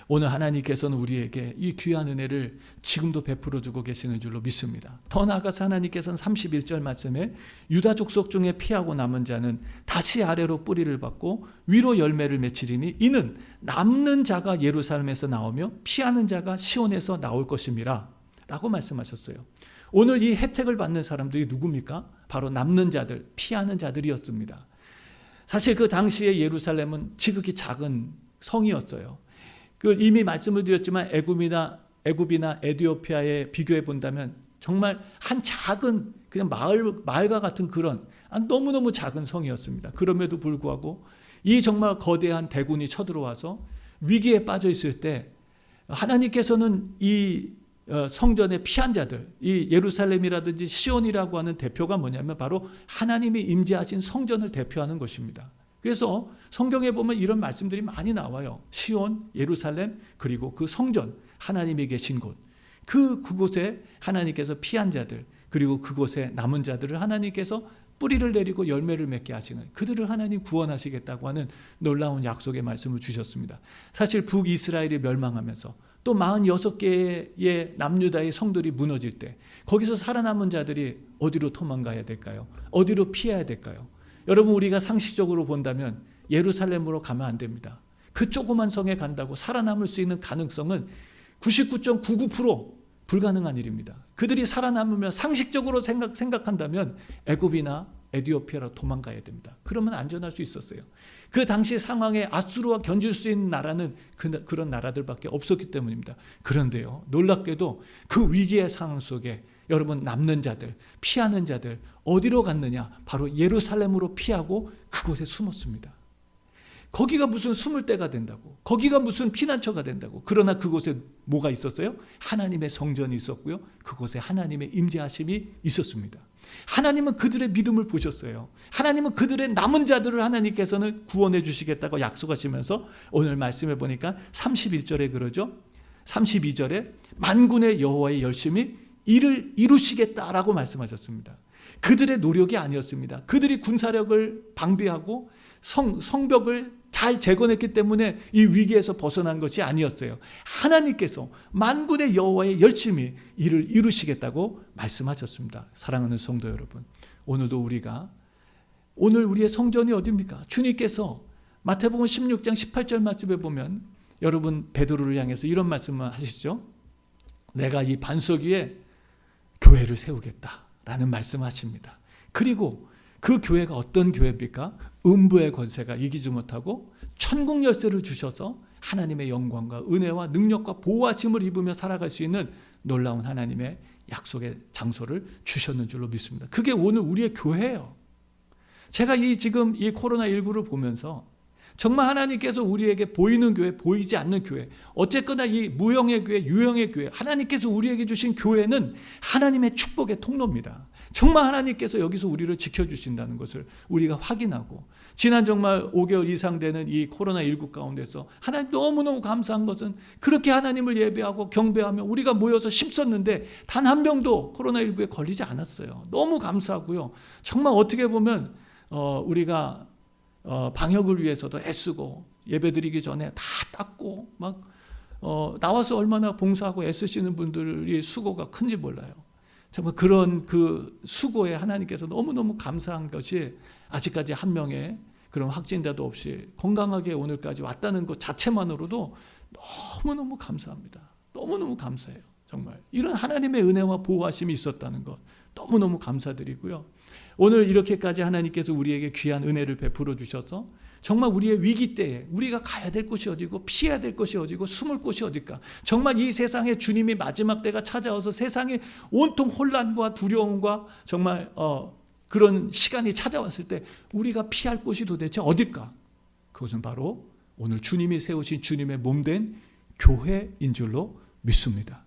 오늘 하나님께서는 우리에게 이 귀한 은혜를 지금도 베풀어 주고 계시는 줄로 믿습니다. 더 나아가서 하나님께서는 31절 말씀에 유다 족속 중에 피하고 남은 자는 다시 아래로 뿌리를 받고 위로 열매를 맺히리니 이는 남는 자가 예루살렘에서 나오며 피하는 자가 시온에서 나올 것임이라 라고 말씀하셨어요. 오늘 이 혜택을 받는 사람들이 누굽니까? 바로 남는 자들, 피하는 자들이었습니다. 사실 그 당시에 예루살렘은 지극히 작은 성이었어요. 이미 말씀을 드렸지만 애굽이나 에티오피아에 비교해 본다면 정말 한 작은 그냥 마을과 같은 그런 너무너무 작은 성이었습니다. 그럼에도 불구하고 이 정말 거대한 대군이 쳐들어와서 위기에 빠져 있을 때 하나님께서는 이 성전에 피한 자들, 이 예루살렘이라든지 시온이라고 하는 대표가 뭐냐면 바로 하나님이 임재하신 성전을 대표하는 것입니다. 그래서 성경에 보면 이런 말씀들이 많이 나와요. 시온, 예루살렘, 그리고 그 성전, 하나님이 계신 곳. 그곳에 하나님께서 피한 자들, 그리고 그곳에 남은 자들을 하나님께서 뿌리를 내리고 열매를 맺게 하시는, 그들을 하나님 구원하시겠다고 하는 놀라운 약속의 말씀을 주셨습니다. 사실 북이스라엘이 멸망하면서 또 46개의 남유다의 성들이 무너질 때 거기서 살아남은 자들이 어디로 도망가야 될까요? 어디로 피해야 될까요? 여러분, 우리가 상식적으로 본다면 예루살렘으로 가면 안 됩니다. 그 조그만 성에 간다고 살아남을 수 있는 가능성은 99.99% 불가능한 일입니다. 그들이 살아남으면 상식적으로 생각한다면 애굽이나 에티오피아로 도망가야 됩니다. 그러면 안전할 수 있었어요. 그 당시 상황에 아수르와 견줄 수 있는 나라는 그런 나라들밖에 없었기 때문입니다. 그런데요, 놀랍게도 그 위기의 상황 속에 여러분, 남는 자들, 피하는 자들 어디로 갔느냐? 바로 예루살렘으로 피하고 그곳에 숨었습니다. 거기가 무슨 숨을 데가 된다고, 거기가 무슨 피난처가 된다고. 그러나 그곳에 뭐가 있었어요? 하나님의 성전이 있었고요, 그곳에 하나님의 임재하심이 있었습니다. 하나님은 그들의 믿음을 보셨어요. 하나님은 그들의 남은 자들을 하나님께서는 구원해 주시겠다고 약속하시면서 오늘 말씀해 보니까 31절에 그러죠. 32절에 만군의 여호와의 열심히 이를 이루시겠다라고 말씀하셨습니다. 그들의 노력이 아니었습니다. 그들이 군사력을 방비하고 성벽을 잘 재건했기 때문에 이 위기에서 벗어난 것이 아니었어요. 하나님께서 만군의 여호와의 열심히 이를 이루시겠다고 말씀하셨습니다. 사랑하는 성도 여러분, 오늘 우리의 성전이 어디입니까? 주님께서 마태복음 16장 18절 말씀에 보면 여러분, 베드로를 향해서 이런 말씀을 하시죠. 내가 이 반석 위에 교회를 세우겠다라는 말씀하십니다. 그리고 그 교회가 어떤 교회입니까? 음부의 권세가 이기지 못하고 천국 열쇠를 주셔서 하나님의 영광과 은혜와 능력과 보호하심을 입으며 살아갈 수 있는 놀라운 하나님의 약속의 장소를 주셨는 줄로 믿습니다. 그게 오늘 우리의 교회예요. 제가 지금 이 코로나19를 보면서 정말 하나님께서 우리에게 보이는 교회, 보이지 않는 교회, 어쨌거나 이 무형의 교회, 유형의 교회, 하나님께서 우리에게 주신 교회는 하나님의 축복의 통로입니다. 정말 하나님께서 여기서 우리를 지켜주신다는 것을 우리가 확인하고, 지난 정말 5개월 이상 되는 이 코로나19 가운데서 하나님 너무너무 감사한 것은 그렇게 하나님을 예배하고 경배하며 우리가 모여서 힘썼는데 단 한 명도 코로나19에 걸리지 않았어요. 너무 감사하고요. 정말 어떻게 보면 우리가 방역을 위해서도 애쓰고 예배드리기 전에 다 닦고 막 나와서 얼마나 봉사하고 애쓰시는 분들이 수고가 큰지 몰라요. 정말 그런 그 수고에 하나님께서 너무너무 감사한 것이 아직까지 한 명의 그런 확진자도 없이 건강하게 오늘까지 왔다는 것 자체만으로도 너무너무 감사합니다. 너무너무 감사해요. 정말 이런 하나님의 은혜와 보호하심이 있었다는 것 너무너무 감사드리고요. 오늘 이렇게까지 하나님께서 우리에게 귀한 은혜를 베풀어 주셔서 정말 우리의 위기 때에 우리가 가야 될 곳이 어디고 피해야 될 곳이 어디고 숨을 곳이 어딜까. 정말 이 세상에 주님이 마지막 때가 찾아와서 세상에 온통 혼란과 두려움과 정말 그런 시간이 찾아왔을 때 우리가 피할 곳이 도대체 어딜까. 그것은 바로 오늘 주님이 세우신 주님의 몸된 교회인 줄로 믿습니다.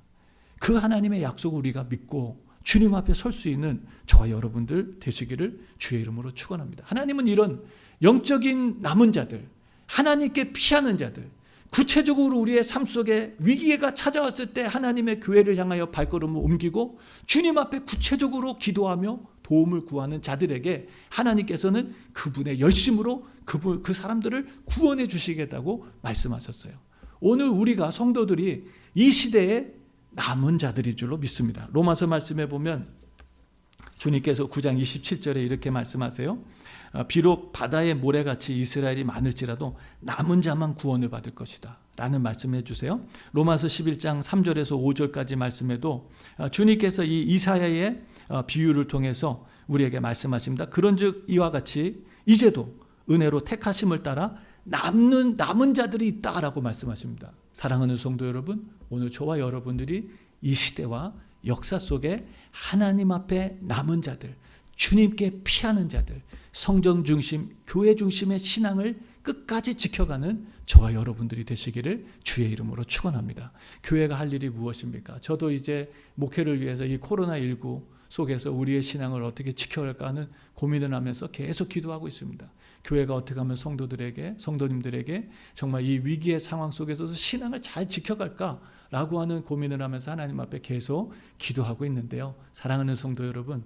그 하나님의 약속을 우리가 믿고 주님 앞에 설 수 있는 저와 여러분들 되시기를 주의 이름으로 축원합니다. 하나님은 이런 영적인 남은 자들, 하나님께 피하는 자들, 구체적으로 우리의 삶 속에 위기가 찾아왔을 때 하나님의 교회를 향하여 발걸음을 옮기고 주님 앞에 구체적으로 기도하며 도움을 구하는 자들에게 하나님께서는 그분의 열심으로 그 사람들을 구원해 주시겠다고 말씀하셨어요. 오늘 우리가 성도들이 이 시대에 남은 자들인 줄로 믿습니다. 로마서 말씀에 보면 주님께서 9장 27절에 이렇게 말씀하세요. 비록 바다의 모래같이 이스라엘이 많을지라도 남은 자만 구원을 받을 것이다 라는 말씀해 주세요. 로마서 11장 3절에서 5절까지 말씀에도 주님께서 이 이사야의 비유를 통해서 우리에게 말씀하십니다. 그런즉 이와 같이 이제도 은혜로 택하심을 따라 남은 자들이 있다라고 말씀하십니다. 사랑하는 성도 여러분, 오늘 저와 여러분들이 이 시대와 역사 속에 하나님 앞에 남은 자들, 주님께 피하는 자들, 성전 중심, 교회 중심의 신앙을 끝까지 지켜가는 저와 여러분들이 되시기를 주의 이름으로 축원합니다. 교회가 할 일이 무엇입니까? 저도 이제 목회를 위해서 이 코로나19 속에서 우리의 신앙을 어떻게 지켜갈까 하는 고민을 하면서 계속 기도하고 있습니다. 교회가 어떻게 하면 성도들에게, 성도님들에게 정말 이 위기의 상황 속에서도 신앙을 잘 지켜갈까라고 하는 고민을 하면서 하나님 앞에 계속 기도하고 있는데요. 사랑하는 성도 여러분,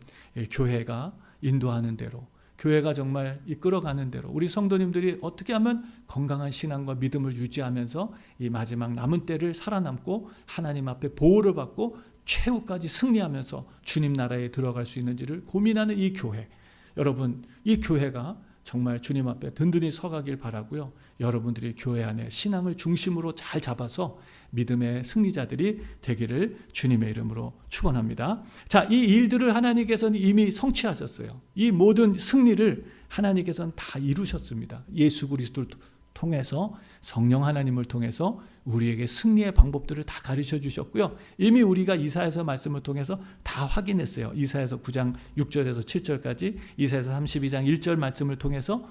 교회가 인도하는 대로, 교회가 정말 이끌어가는 대로 우리 성도님들이 어떻게 하면 건강한 신앙과 믿음을 유지하면서 이 마지막 남은 때를 살아남고 하나님 앞에 보호를 받고 최후까지 승리하면서 주님 나라에 들어갈 수 있는지를 고민하는 이 교회, 여러분 이 교회가 정말 주님 앞에 든든히 서가길 바라고요. 여러분들이 교회 안에 신앙을 중심으로 잘 잡아서 믿음의 승리자들이 되기를 주님의 이름으로 축원합니다. 자, 이 일들을 하나님께서는 이미 성취하셨어요. 이 모든 승리를 하나님께서는 다 이루셨습니다. 예수 그리스도를 통해서, 성령 하나님을 통해서 우리에게 승리의 방법들을 다 가르쳐 주셨고요. 이미 우리가 이사야서 말씀을 통해서 다 확인했어요. 이사야서 9장 6절에서 7절까지, 이사야서 32장 1절 말씀을 통해서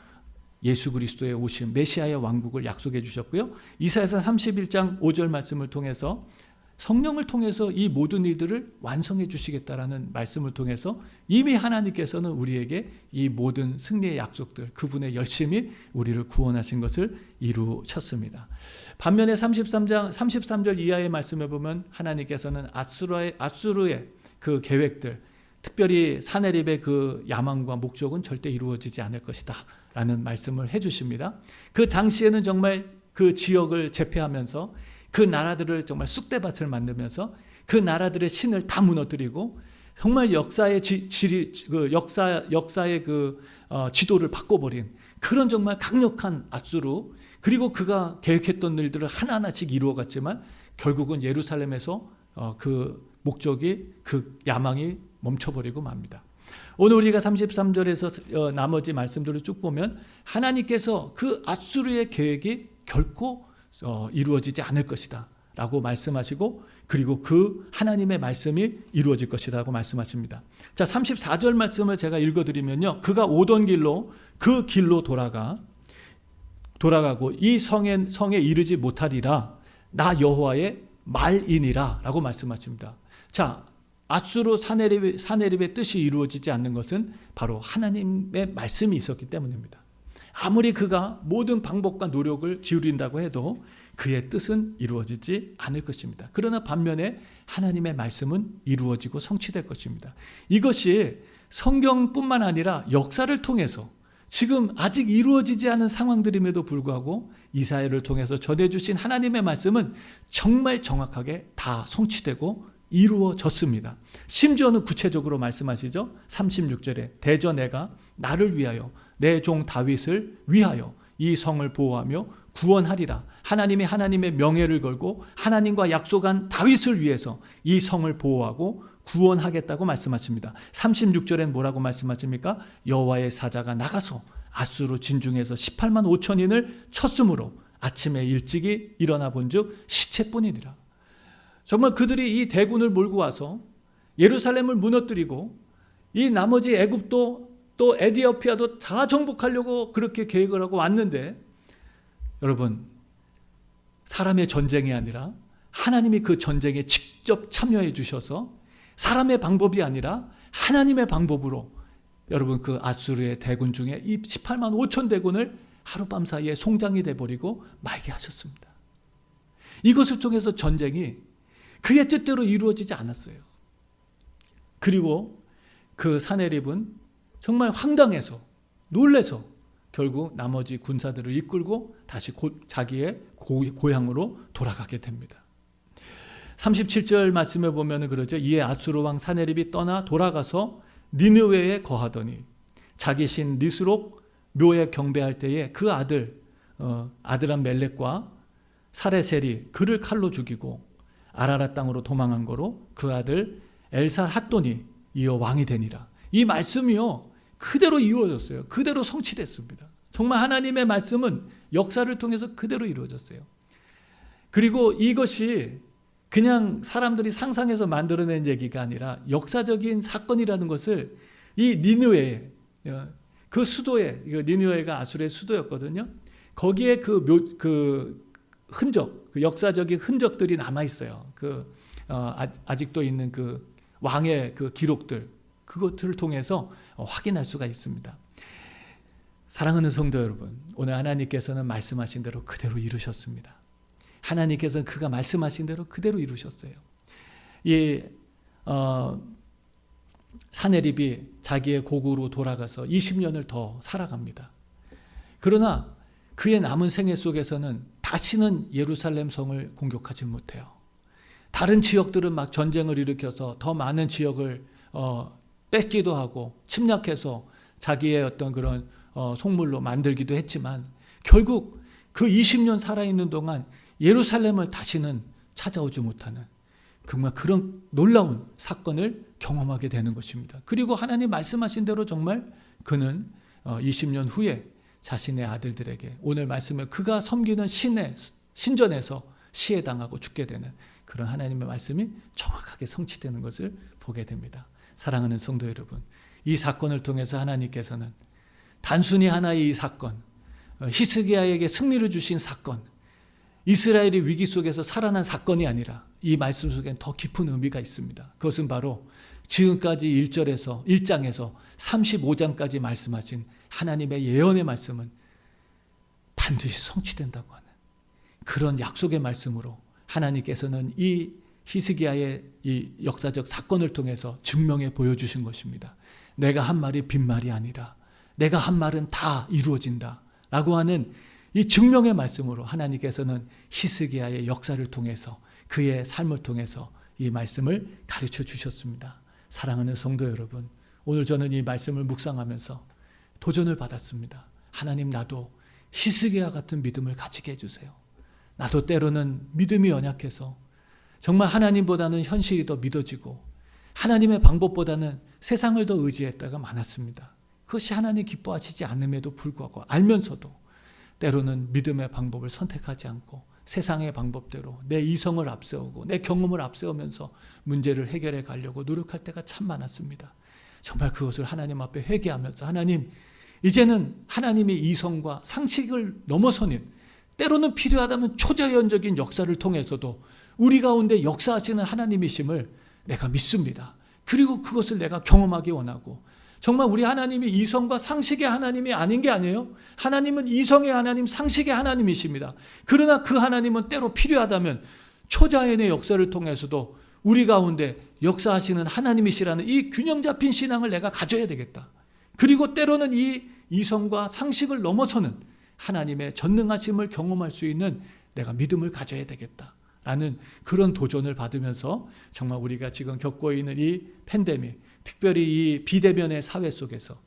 예수 그리스도의 오심, 메시아의 왕국을 약속해 주셨고요. 이사야서 31장 5절 말씀을 통해서 성령을 통해서 이 모든 일들을 완성해 주시겠다라는 말씀을 통해서 이미 하나님께서는 우리에게 이 모든 승리의 약속들, 그분의 열심히 우리를 구원하신 것을 이루셨습니다. 반면에 33절 이하의 말씀을 보면 하나님께서는 앗수르의 그 계획들, 특별히 사네립의 그 야망과 목적은 절대 이루어지지 않을 것이다 라는 말씀을 해주십니다. 그 당시에는 정말 그 지역을 제패하면서 그 나라들을 정말 쑥대밭을 만들면서 그 나라들의 신을 다 무너뜨리고 정말 역사의 지도를 바꿔버린 그런 정말 강력한 앗수르, 그리고 그가 계획했던 일들을 하나하나씩 이루어갔지만 결국은 예루살렘에서 그 목적이, 그 야망이 멈춰버리고 맙니다. 오늘 우리가 33절에서 나머지 말씀들을 쭉 보면 하나님께서 그 앗수르의 계획이 결코 이루어지지 않을 것이다 라고 말씀하시고, 그리고 그 하나님의 말씀이 이루어질 것이다 라고 말씀하십니다. 자, 34절 말씀을 제가 읽어드리면요, 그가 오던 길로 그 길로 돌아가고 이 성에 이르지 못하리라. 나 여호와의 말이니라 라고 말씀하십니다. 자, 앗수르 사네립의 뜻이 이루어지지 않는 것은 바로 하나님의 말씀이 있었기 때문입니다. 아무리 그가 모든 방법과 노력을 기울인다고 해도 그의 뜻은 이루어지지 않을 것입니다. 그러나 반면에 하나님의 말씀은 이루어지고 성취될 것입니다. 이것이 성경뿐만 아니라 역사를 통해서 지금 아직 이루어지지 않은 상황들임에도 불구하고 이사야를 통해서 전해주신 하나님의 말씀은 정말 정확하게 다 성취되고 이루어졌습니다. 심지어는 구체적으로 말씀하시죠. 36절에 대저 내가 나를 위하여 내 종 다윗을 위하여 이 성을 보호하며 구원하리라. 하나님이 하나님의 명예를 걸고 하나님과 약속한 다윗을 위해서 이 성을 보호하고 구원하겠다고 말씀하십니다. 36절엔 뭐라고 말씀하십니까? 여호와의 사자가 나가서 앗수르 진중에서 18만 5천인을 쳤으므로 아침에 일찍이 일어나 본즉 시체뿐이니라. 정말 그들이 이 대군을 몰고 와서 예루살렘을 무너뜨리고 이 나머지 애굽도 또 에디오피아도 다 정복하려고 그렇게 계획을 하고 왔는데, 여러분, 사람의 전쟁이 아니라 하나님이 그 전쟁에 직접 참여해 주셔서 사람의 방법이 아니라 하나님의 방법으로 여러분 그 앗수르의 대군 중에 이 18만 5천 대군을 하룻밤 사이에 송장이 돼버리고 말게 하셨습니다. 이것을 통해서 전쟁이 그의 뜻대로 이루어지지 않았어요. 그리고 그 사네립은 정말 황당해서 놀래서 결국 나머지 군사들을 이끌고 다시 자기의 고향으로 돌아가게 됩니다. 37절 말씀에 보면 그러죠. 이에 앗수르 왕 사네립이 떠나 돌아가서 니느웨에 거하더니 자기 신 니스록 묘에 경배할 때에 그 아드람 멜렉과 사레셀이 그를 칼로 죽이고 아라라 땅으로 도망한 거로 그 아들 엘살 핫돈이 이어 왕이 되니라. 이 말씀이요 그대로 이루어졌어요. 그대로 성취됐습니다. 정말 하나님의 말씀은 역사를 통해서 그대로 이루어졌어요. 그리고 이것이 그냥 사람들이 상상해서 만들어낸 얘기가 아니라 역사적인 사건이라는 것을 이 니느웨, 그 수도에, 니느웨가 아수르의 수도였거든요. 거기에 그 흔적, 그 역사적인 흔적들이 남아 있어요. 아직도 있는 그 왕의 그 기록들, 그것들을 통해서 확인할 수가 있습니다. 사랑하는 성도 여러분, 오늘 하나님께서는 말씀하신 대로 그대로 이루셨습니다. 하나님께서는 그가 말씀하신 대로 그대로 이루셨어요. 사내립이 자기의 고국으로 돌아가서 20년을 더 살아갑니다. 그러나 그의 남은 생애 속에서는 다시는 예루살렘 성을 공격하지 못해요. 다른 지역들은 막 전쟁을 일으켜서 더 많은 지역을 뺏기도 하고 침략해서 자기의 어떤 그런 속물로 만들기도 했지만 결국 그 20년 살아있는 동안 예루살렘을 다시는 찾아오지 못하는 정말 그런 놀라운 사건을 경험하게 되는 것입니다. 그리고 하나님 말씀하신 대로 정말 그는 20년 후에 자신의 아들들에게 오늘 말씀을 그가 섬기는 신전에서 시해당하고 죽게 되는 그런 하나님의 말씀이 정확하게 성취되는 것을 보게 됩니다. 사랑하는 성도 여러분, 이 사건을 통해서 하나님께서는 단순히 하나의 이 사건, 히스기야에게 승리를 주신 사건, 이스라엘이 위기 속에서 살아난 사건이 아니라 이 말씀 속엔 더 깊은 의미가 있습니다. 그것은 바로 지금까지 1장에서 35장까지 말씀하신 하나님의 예언의 말씀은 반드시 성취된다고 하는 그런 약속의 말씀으로 하나님께서는 이 히스기야의 이 역사적 사건을 통해서 증명해 보여주신 것입니다. 내가 한 말이 빈말이 아니라 내가 한 말은 다 이루어진다 라고 하는 이 증명의 말씀으로 하나님께서는 히스기야의 역사를 통해서 그의 삶을 통해서 이 말씀을 가르쳐 주셨습니다. 사랑하는 성도 여러분, 오늘 저는 이 말씀을 묵상하면서 도전을 받았습니다. 하나님, 나도 히스기야 같은 믿음을 가지게 해주세요. 나도 때로는 믿음이 연약해서 정말 하나님보다는 현실이 더 믿어지고 하나님의 방법보다는 세상을 더 의지했다가 많았습니다. 그것이 하나님 기뻐하시지 않음에도 불구하고 알면서도 때로는 믿음의 방법을 선택하지 않고 세상의 방법대로 내 이성을 앞세우고 내 경험을 앞세우면서 문제를 해결해 가려고 노력할 때가 참 많았습니다. 정말 그것을 하나님 앞에 회개하면서 하나님, 이제는 하나님의 이성과 상식을 넘어서는 때로는 필요하다면 초자연적인 역사를 통해서도 우리 가운데 역사하시는 하나님이심을 내가 믿습니다. 그리고 그것을 내가 경험하기 원하고 정말 우리 하나님이 이성과 상식의 하나님이 아닌 게 아니에요. 하나님은 이성의 하나님, 상식의 하나님이십니다. 그러나 그 하나님은 때로 필요하다면 초자연의 역사를 통해서도 우리 가운데 역사하시는 하나님이시라는 이 균형 잡힌 신앙을 내가 가져야 되겠다. 그리고 때로는 이 이성과 상식을 넘어서는 하나님의 전능하심을 경험할 수 있는 내가 믿음을 가져야 되겠다. 라는 그런 도전을 받으면서 정말 우리가 지금 겪고 있는 이 팬데믹, 특별히 이 비대면의 사회 속에서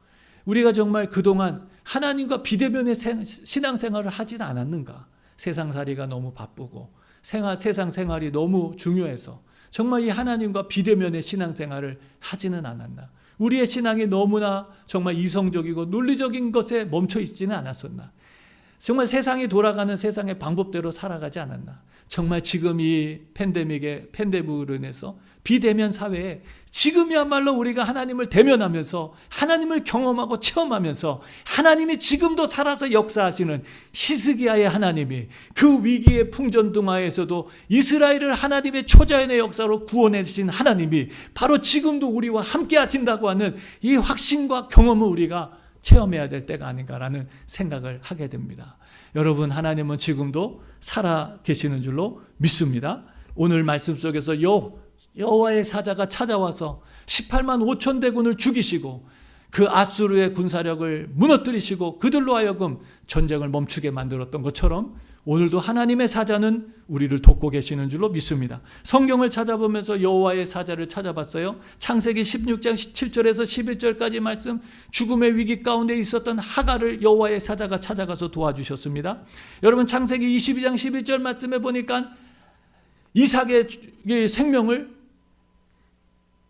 우리가 정말 그동안 하나님과 비대면의 신앙생활을 하진 않았는가? 세상살이가 너무 바쁘고 세상 생활이 너무 중요해서 정말 이 하나님과 비대면의 신앙생활을 하지는 않았나? 우리의 신앙이 너무나 정말 이성적이고 논리적인 것에 멈춰 있지는 않았었나? 정말 세상이 돌아가는 세상의 방법대로 살아가지 않았나? 정말 지금 이 팬데믹으로 인해서 비대면 사회에 지금이야말로 우리가 하나님을 대면하면서 하나님을 경험하고 체험하면서 하나님이 지금도 살아서 역사하시는 히스기야의 하나님이 그 위기의 풍전등화에서도 이스라엘을 하나님의 초자연의 역사로 구원해 주신 하나님이 바로 지금도 우리와 함께 하신다고 하는 이 확신과 경험을 우리가 체험해야 될 때가 아닌가라는 생각을 하게 됩니다. 여러분, 하나님은 지금도 살아 계시는 줄로 믿습니다. 오늘 말씀 속에서 여호와의 사자가 찾아와서 18만 5천 대군을 죽이시고 그 아수르의 군사력을 무너뜨리시고 그들로 하여금 전쟁을 멈추게 만들었던 것처럼 오늘도 하나님의 사자는 우리를 돕고 계시는 줄로 믿습니다. 성경을 찾아보면서 여호와의 사자를 찾아봤어요. 창세기 16장 7절에서 11절까지 말씀, 죽음의 위기 가운데 있었던 하갈을 여호와의 사자가 찾아가서 도와주셨습니다. 여러분, 창세기 22장 11절 말씀에 보니까 이삭의 생명을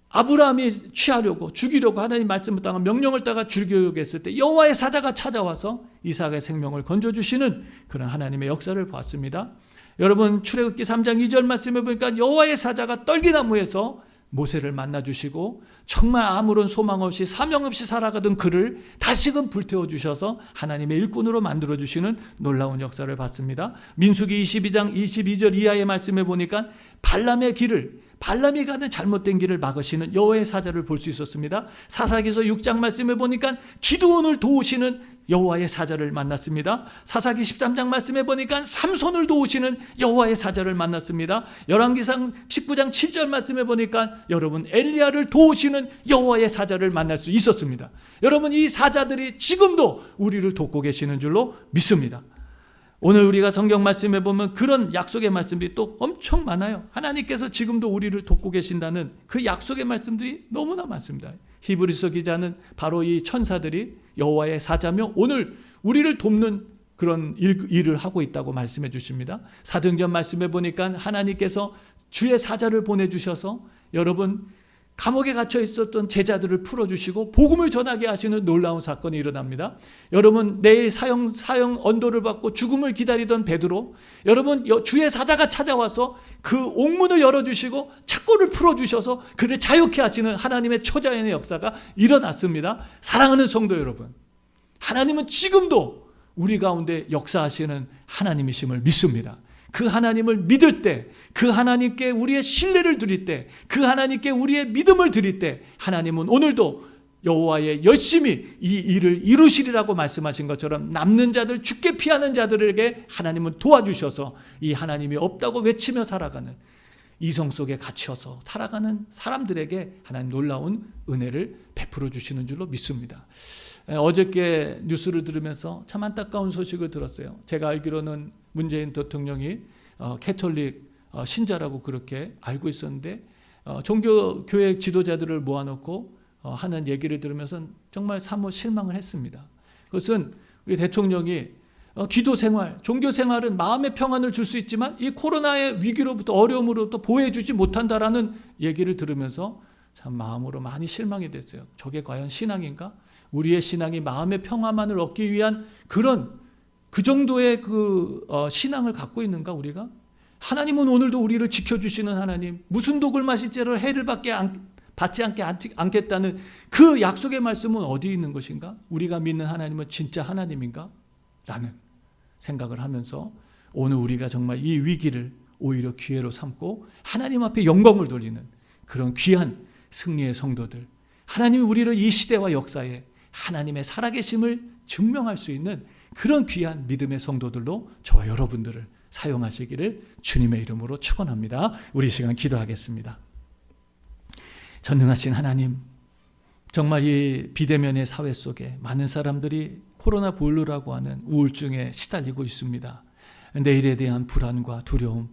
아브라함이 취하려고 죽이려고 하나님 말씀을 따가 명령을 따가 죽이려고 했을 때 여호와의 사자가 찾아와서 이삭의 생명을 건져주시는 그런 하나님의 역사를 봤습니다. 여러분, 출애굽기 3장 2절 말씀에 보니까 여호와의 사자가 떨기나무에서 모세를 만나주시고 정말 아무런 소망 없이 사명 없이 살아가던 그를 다시금 불태워 주셔서 하나님의 일꾼으로 만들어주시는 놀라운 역사를 봤습니다. 민수기 22장 22절 이하의 말씀에 보니까 발람이 가는 잘못된 길을 막으시는 여호와의 사자를 볼 수 있었습니다. 사사기서 6장 말씀에 보니까 기드온을 도우시는 여호와의 사자를 만났습니다. 사사기 13장 말씀에 보니까 삼손을 도우시는 여호와의 사자를 만났습니다. 열왕기상 19장 7절 말씀에 보니까 여러분 엘리야를 도우시는 여호와의 사자를 만날 수 있었습니다. 여러분 이 사자들이 지금도 우리를 돕고 계시는 줄로 믿습니다. 오늘 우리가 성경 말씀에 보면 그런 약속의 말씀들이 또 엄청 많아요. 하나님께서 지금도 우리를 돕고 계신다는 그 약속의 말씀들이 너무나 많습니다. 히브리서 기자는 바로 이 천사들이 여호와의 사자며 오늘 우리를 돕는 그런 일을 하고 있다고 말씀해 주십니다. 사도행전 말씀에 보니까 하나님께서 주의 사자를 보내주셔서 여러분 감옥에 갇혀 있었던 제자들을 풀어주시고 복음을 전하게 하시는 놀라운 사건이 일어납니다. 여러분 내일 사형 언도를 받고 죽음을 기다리던 베드로, 여러분 주의 사자가 찾아와서 그 옥문을 열어주시고 착고를 풀어주셔서 그를 자유케 하시는 하나님의 초자연의 역사가 일어났습니다. 사랑하는 성도 여러분, 하나님은 지금도 우리 가운데 역사하시는 하나님이심을 믿습니다. 그 하나님을 믿을 때, 그 하나님께 우리의 신뢰를 드릴 때, 그 하나님께 우리의 믿음을 드릴 때 하나님은 오늘도 여호와의 열심히 이 일을 이루시리라고 말씀하신 것처럼 남는 자들, 죽게 피하는 자들에게 하나님은 도와주셔서 이 하나님이 없다고 외치며 살아가는 이성 속에 갇혀서 살아가는 사람들에게 하나님 놀라운 은혜를 베풀어 주시는 줄로 믿습니다. 어저께 뉴스를 들으면서 참 안타까운 소식을 들었어요. 제가 알기로는 문재인 대통령이 캐톨릭 신자라고 그렇게 알고 있었는데 종교교회 지도자들을 모아놓고 하는 얘기를 들으면서 정말 사뭇 실망을 했습니다. 그것은 우리 대통령이 기도 생활, 종교 생활은 마음의 평안을 줄 수 있지만 이 코로나의 위기로부터 어려움으로부터 보호해주지 못한다라는 얘기를 들으면서 참 마음으로 많이 실망이 됐어요. 저게 과연 신앙인가? 우리의 신앙이 마음의 평화만을 얻기 위한 그 정도의 신앙을 갖고 있는가 우리가? 하나님은 오늘도 우리를 지켜주시는 하나님, 무슨 독을 마실지라도 해를 받지 않겠다는 그 약속의 말씀은 어디 있는 것인가? 우리가 믿는 하나님은 진짜 하나님인가? 라는 생각을 하면서 오늘 우리가 정말 이 위기를 오히려 기회로 삼고 하나님 앞에 영광을 돌리는 그런 귀한 승리의 성도들, 하나님이 우리를 이 시대와 역사에 하나님의 살아계심을 증명할 수 있는 그런 귀한 믿음의 성도들로 저와 여러분들을 사용하시기를 주님의 이름으로 축원합니다. 우리 시간 기도하겠습니다. 전능하신 하나님, 정말 이 비대면의 사회 속에 많은 사람들이 코로나 보일러라고 하는 우울증에 시달리고 있습니다. 내일에 대한 불안과 두려움,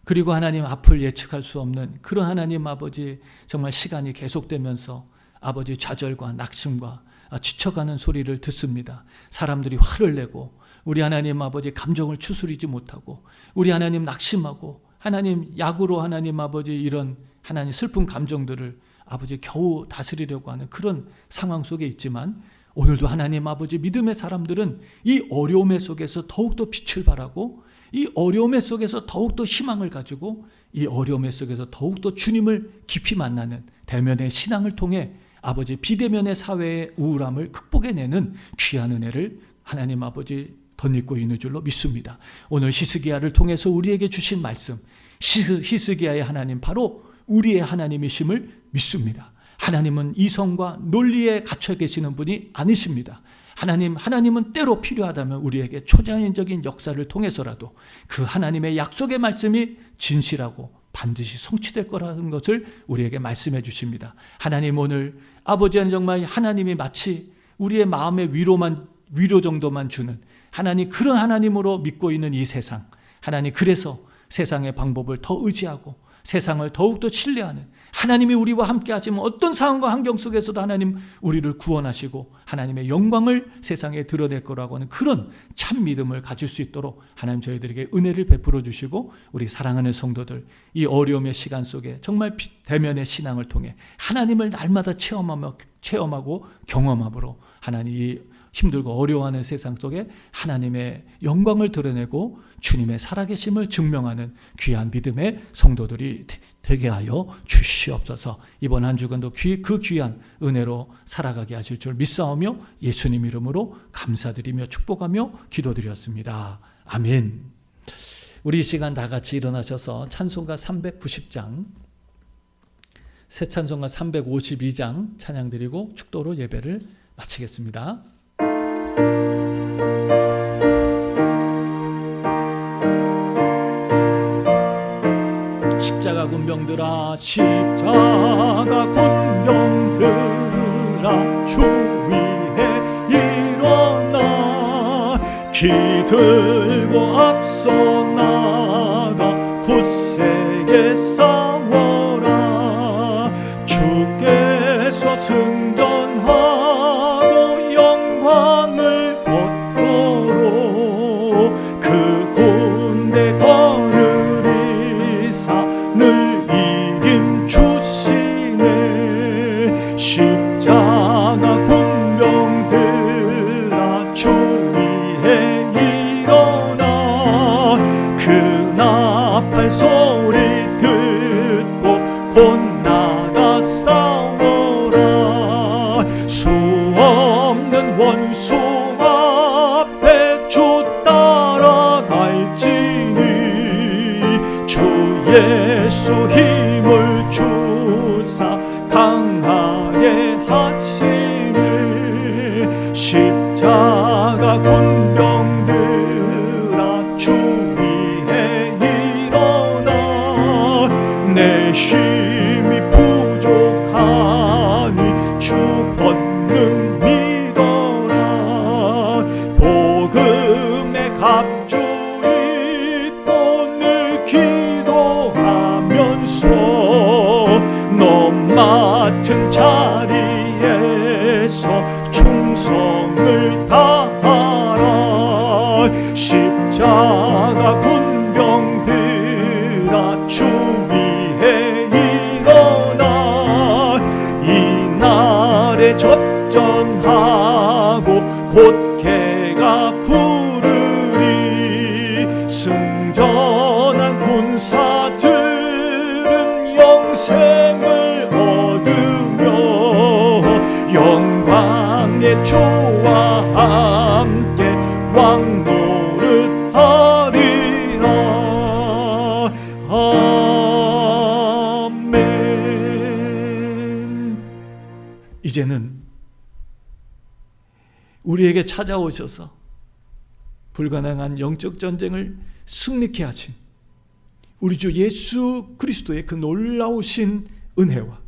그리고 하나님 앞을 예측할 수 없는 그런 하나님 아버지 정말 시간이 계속되면서 아버지 좌절과 낙심과 지쳐가는 소리를 듣습니다. 사람들이 화를 내고 우리 하나님 아버지 감정을 추스리지 못하고 우리 하나님 낙심하고 하나님 약으로 하나님 아버지 이런 하나님 슬픈 감정들을 아버지 겨우 다스리려고 하는 그런 상황 속에 있지만 오늘도 하나님 아버지 믿음의 사람들은 이 어려움 속에서 더욱더 빛을 발하고 이 어려움 속에서 더욱더 희망을 가지고 이 어려움 속에서 더욱더 주님을 깊이 만나는 대면의 신앙을 통해 아버지 비대면의 사회의 우울함을 극복해내는 귀한 은혜를 하나님 아버지 덧입고 있는 줄로 믿습니다. 오늘 히스기야를 통해서 우리에게 주신 말씀, 히스기야의 하나님 바로 우리의 하나님이심을 믿습니다. 하나님은 이성과 논리에 갇혀 계시는 분이 아니십니다. 하나님은 때로 필요하다면 우리에게 초자연적인 역사를 통해서라도 그 하나님의 약속의 말씀이 진실하고 반드시 성취될 거라는 것을 우리에게 말씀해 주십니다. 하나님 오늘 아버지는 정말 하나님이 마치 우리의 마음의 위로 정도만 주는 하나님, 그런 하나님으로 믿고 있는 이 세상, 하나님 그래서 세상의 방법을 더 의지하고 세상을 더욱더 신뢰하는 하나님이 우리와 함께 하시면 어떤 상황과 환경 속에서도 하나님 우리를 구원하시고 하나님의 영광을 세상에 드러낼 거라고 하는 그런 참 믿음을 가질 수 있도록 하나님 저희들에게 은혜를 베풀어 주시고 우리 사랑하는 성도들 이 어려움의 시간 속에 정말 대면의 신앙을 통해 하나님을 날마다 체험하고 경험함으로 하나님이 힘들고 어려워하는 세상 속에 하나님의 영광을 드러내고 주님의 살아계심을 증명하는 귀한 믿음의 성도들이 되게 하여 주시옵소서. 이번 한 주간도 그 귀한 은혜로 살아가게 하실 줄 믿사오며 예수님 이름으로 감사드리며 축복하며 기도드렸습니다. 아멘. 우리 이 시간 다 같이 일어나셔서 찬송가 390장, 새 찬송가 352장 찬양드리고 축도로 예배를 마치겠습니다. 십자가 군병들아, 십자가 군병들아, 주 위에 일어나 기들고 앞서 나가 굳세게 싸워라. 주께서 승전하고 영광을 얻도록 그 군대 거느리사 늘 이김 주시네. 십자가 군병들아, 주 위에 일어나 그 나팔 소리 듣고 곧 나가 싸워라. 수 없는 원수 앞에 주 따라갈지니 주 예수 힘을 주사 강하게 하시네. 십자가 군병들아, 주 위에 일어나 내 힘이 부족하니 주 권능 믿어라. 복음의 갑주 입고 늘 기도하면서 너 맡은 자리에서 충성을 다하라. 십자가 군병들아, 주 위에 일어나 이날에 접전하고 곧 개가 부르리. 승전한 군사들은 영생을 얻으며 영광의 주와 함께 왕노릇 하리라. 아멘. 이제는 우리에게 찾아오셔서 불가능한 영적 전쟁을 승리케 하신 우리 주 예수 그리스도의 그 놀라우신 은혜와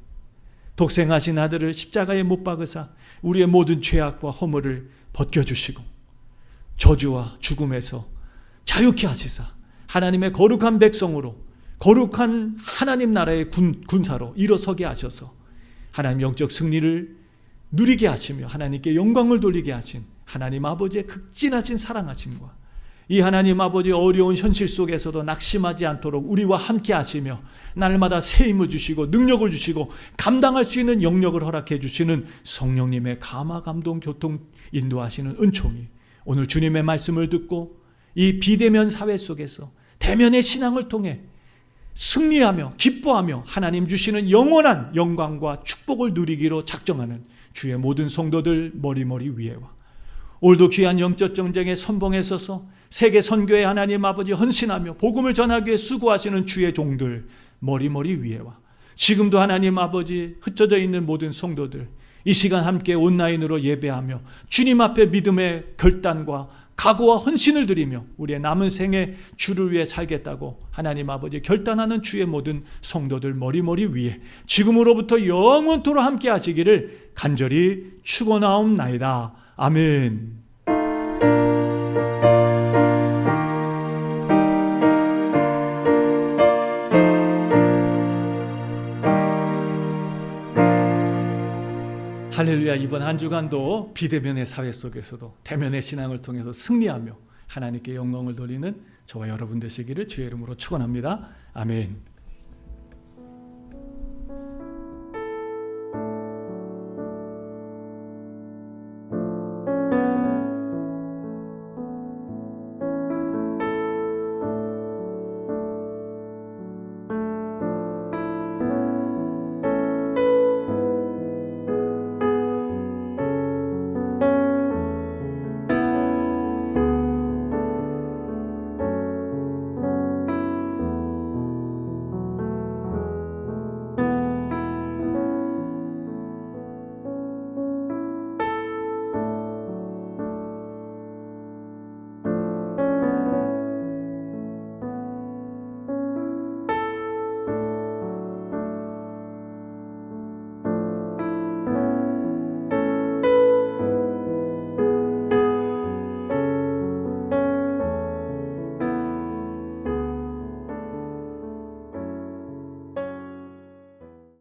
독생하신 아들을 십자가에 못 박으사 우리의 모든 죄악과 허물을 벗겨주시고 저주와 죽음에서 자유케 하시사 하나님의 거룩한 백성으로 거룩한 하나님 나라의 군사로 일어서게 하셔서 하나님 영적 승리를 누리게 하시며 하나님께 영광을 돌리게 하신 하나님 아버지의 극진하신 사랑하심과 이 하나님 아버지의 어려운 현실 속에서도 낙심하지 않도록 우리와 함께 하시며 날마다 새 힘을 주시고 능력을 주시고 감당할 수 있는 영역을 허락해 주시는 성령님의 감화 감동 교통 인도하시는 은총이 오늘 주님의 말씀을 듣고 이 비대면 사회 속에서 대면의 신앙을 통해 승리하며 기뻐하며 하나님 주시는 영원한 영광과 축복을 누리기로 작정하는 주의 모든 성도들 머리머리 위에와 오늘도 귀한 영적 전쟁의 선봉에 서서 세계 선교에 하나님 아버지 헌신하며 복음을 전하기 위해 수고하시는 주의 종들 머리머리 위에와 지금도 하나님 아버지 흩어져 있는 모든 성도들 이 시간 함께 온라인으로 예배하며 주님 앞에 믿음의 결단과 각오와 헌신을 드리며 우리의 남은 생에 주를 위해 살겠다고 하나님 아버지 결단하는 주의 모든 성도들 머리머리 위에 지금으로부터 영원토록 함께 하시기를 간절히 축원하옵나이다. 아멘. 할렐루야. 이번 한 주간도 비대면의 사회 속에서도 대면의 신앙을 통해서 승리하며 하나님께 영광을 돌리는 저와 여러분 되시기를 주의 이름으로 축원합니다. 아멘.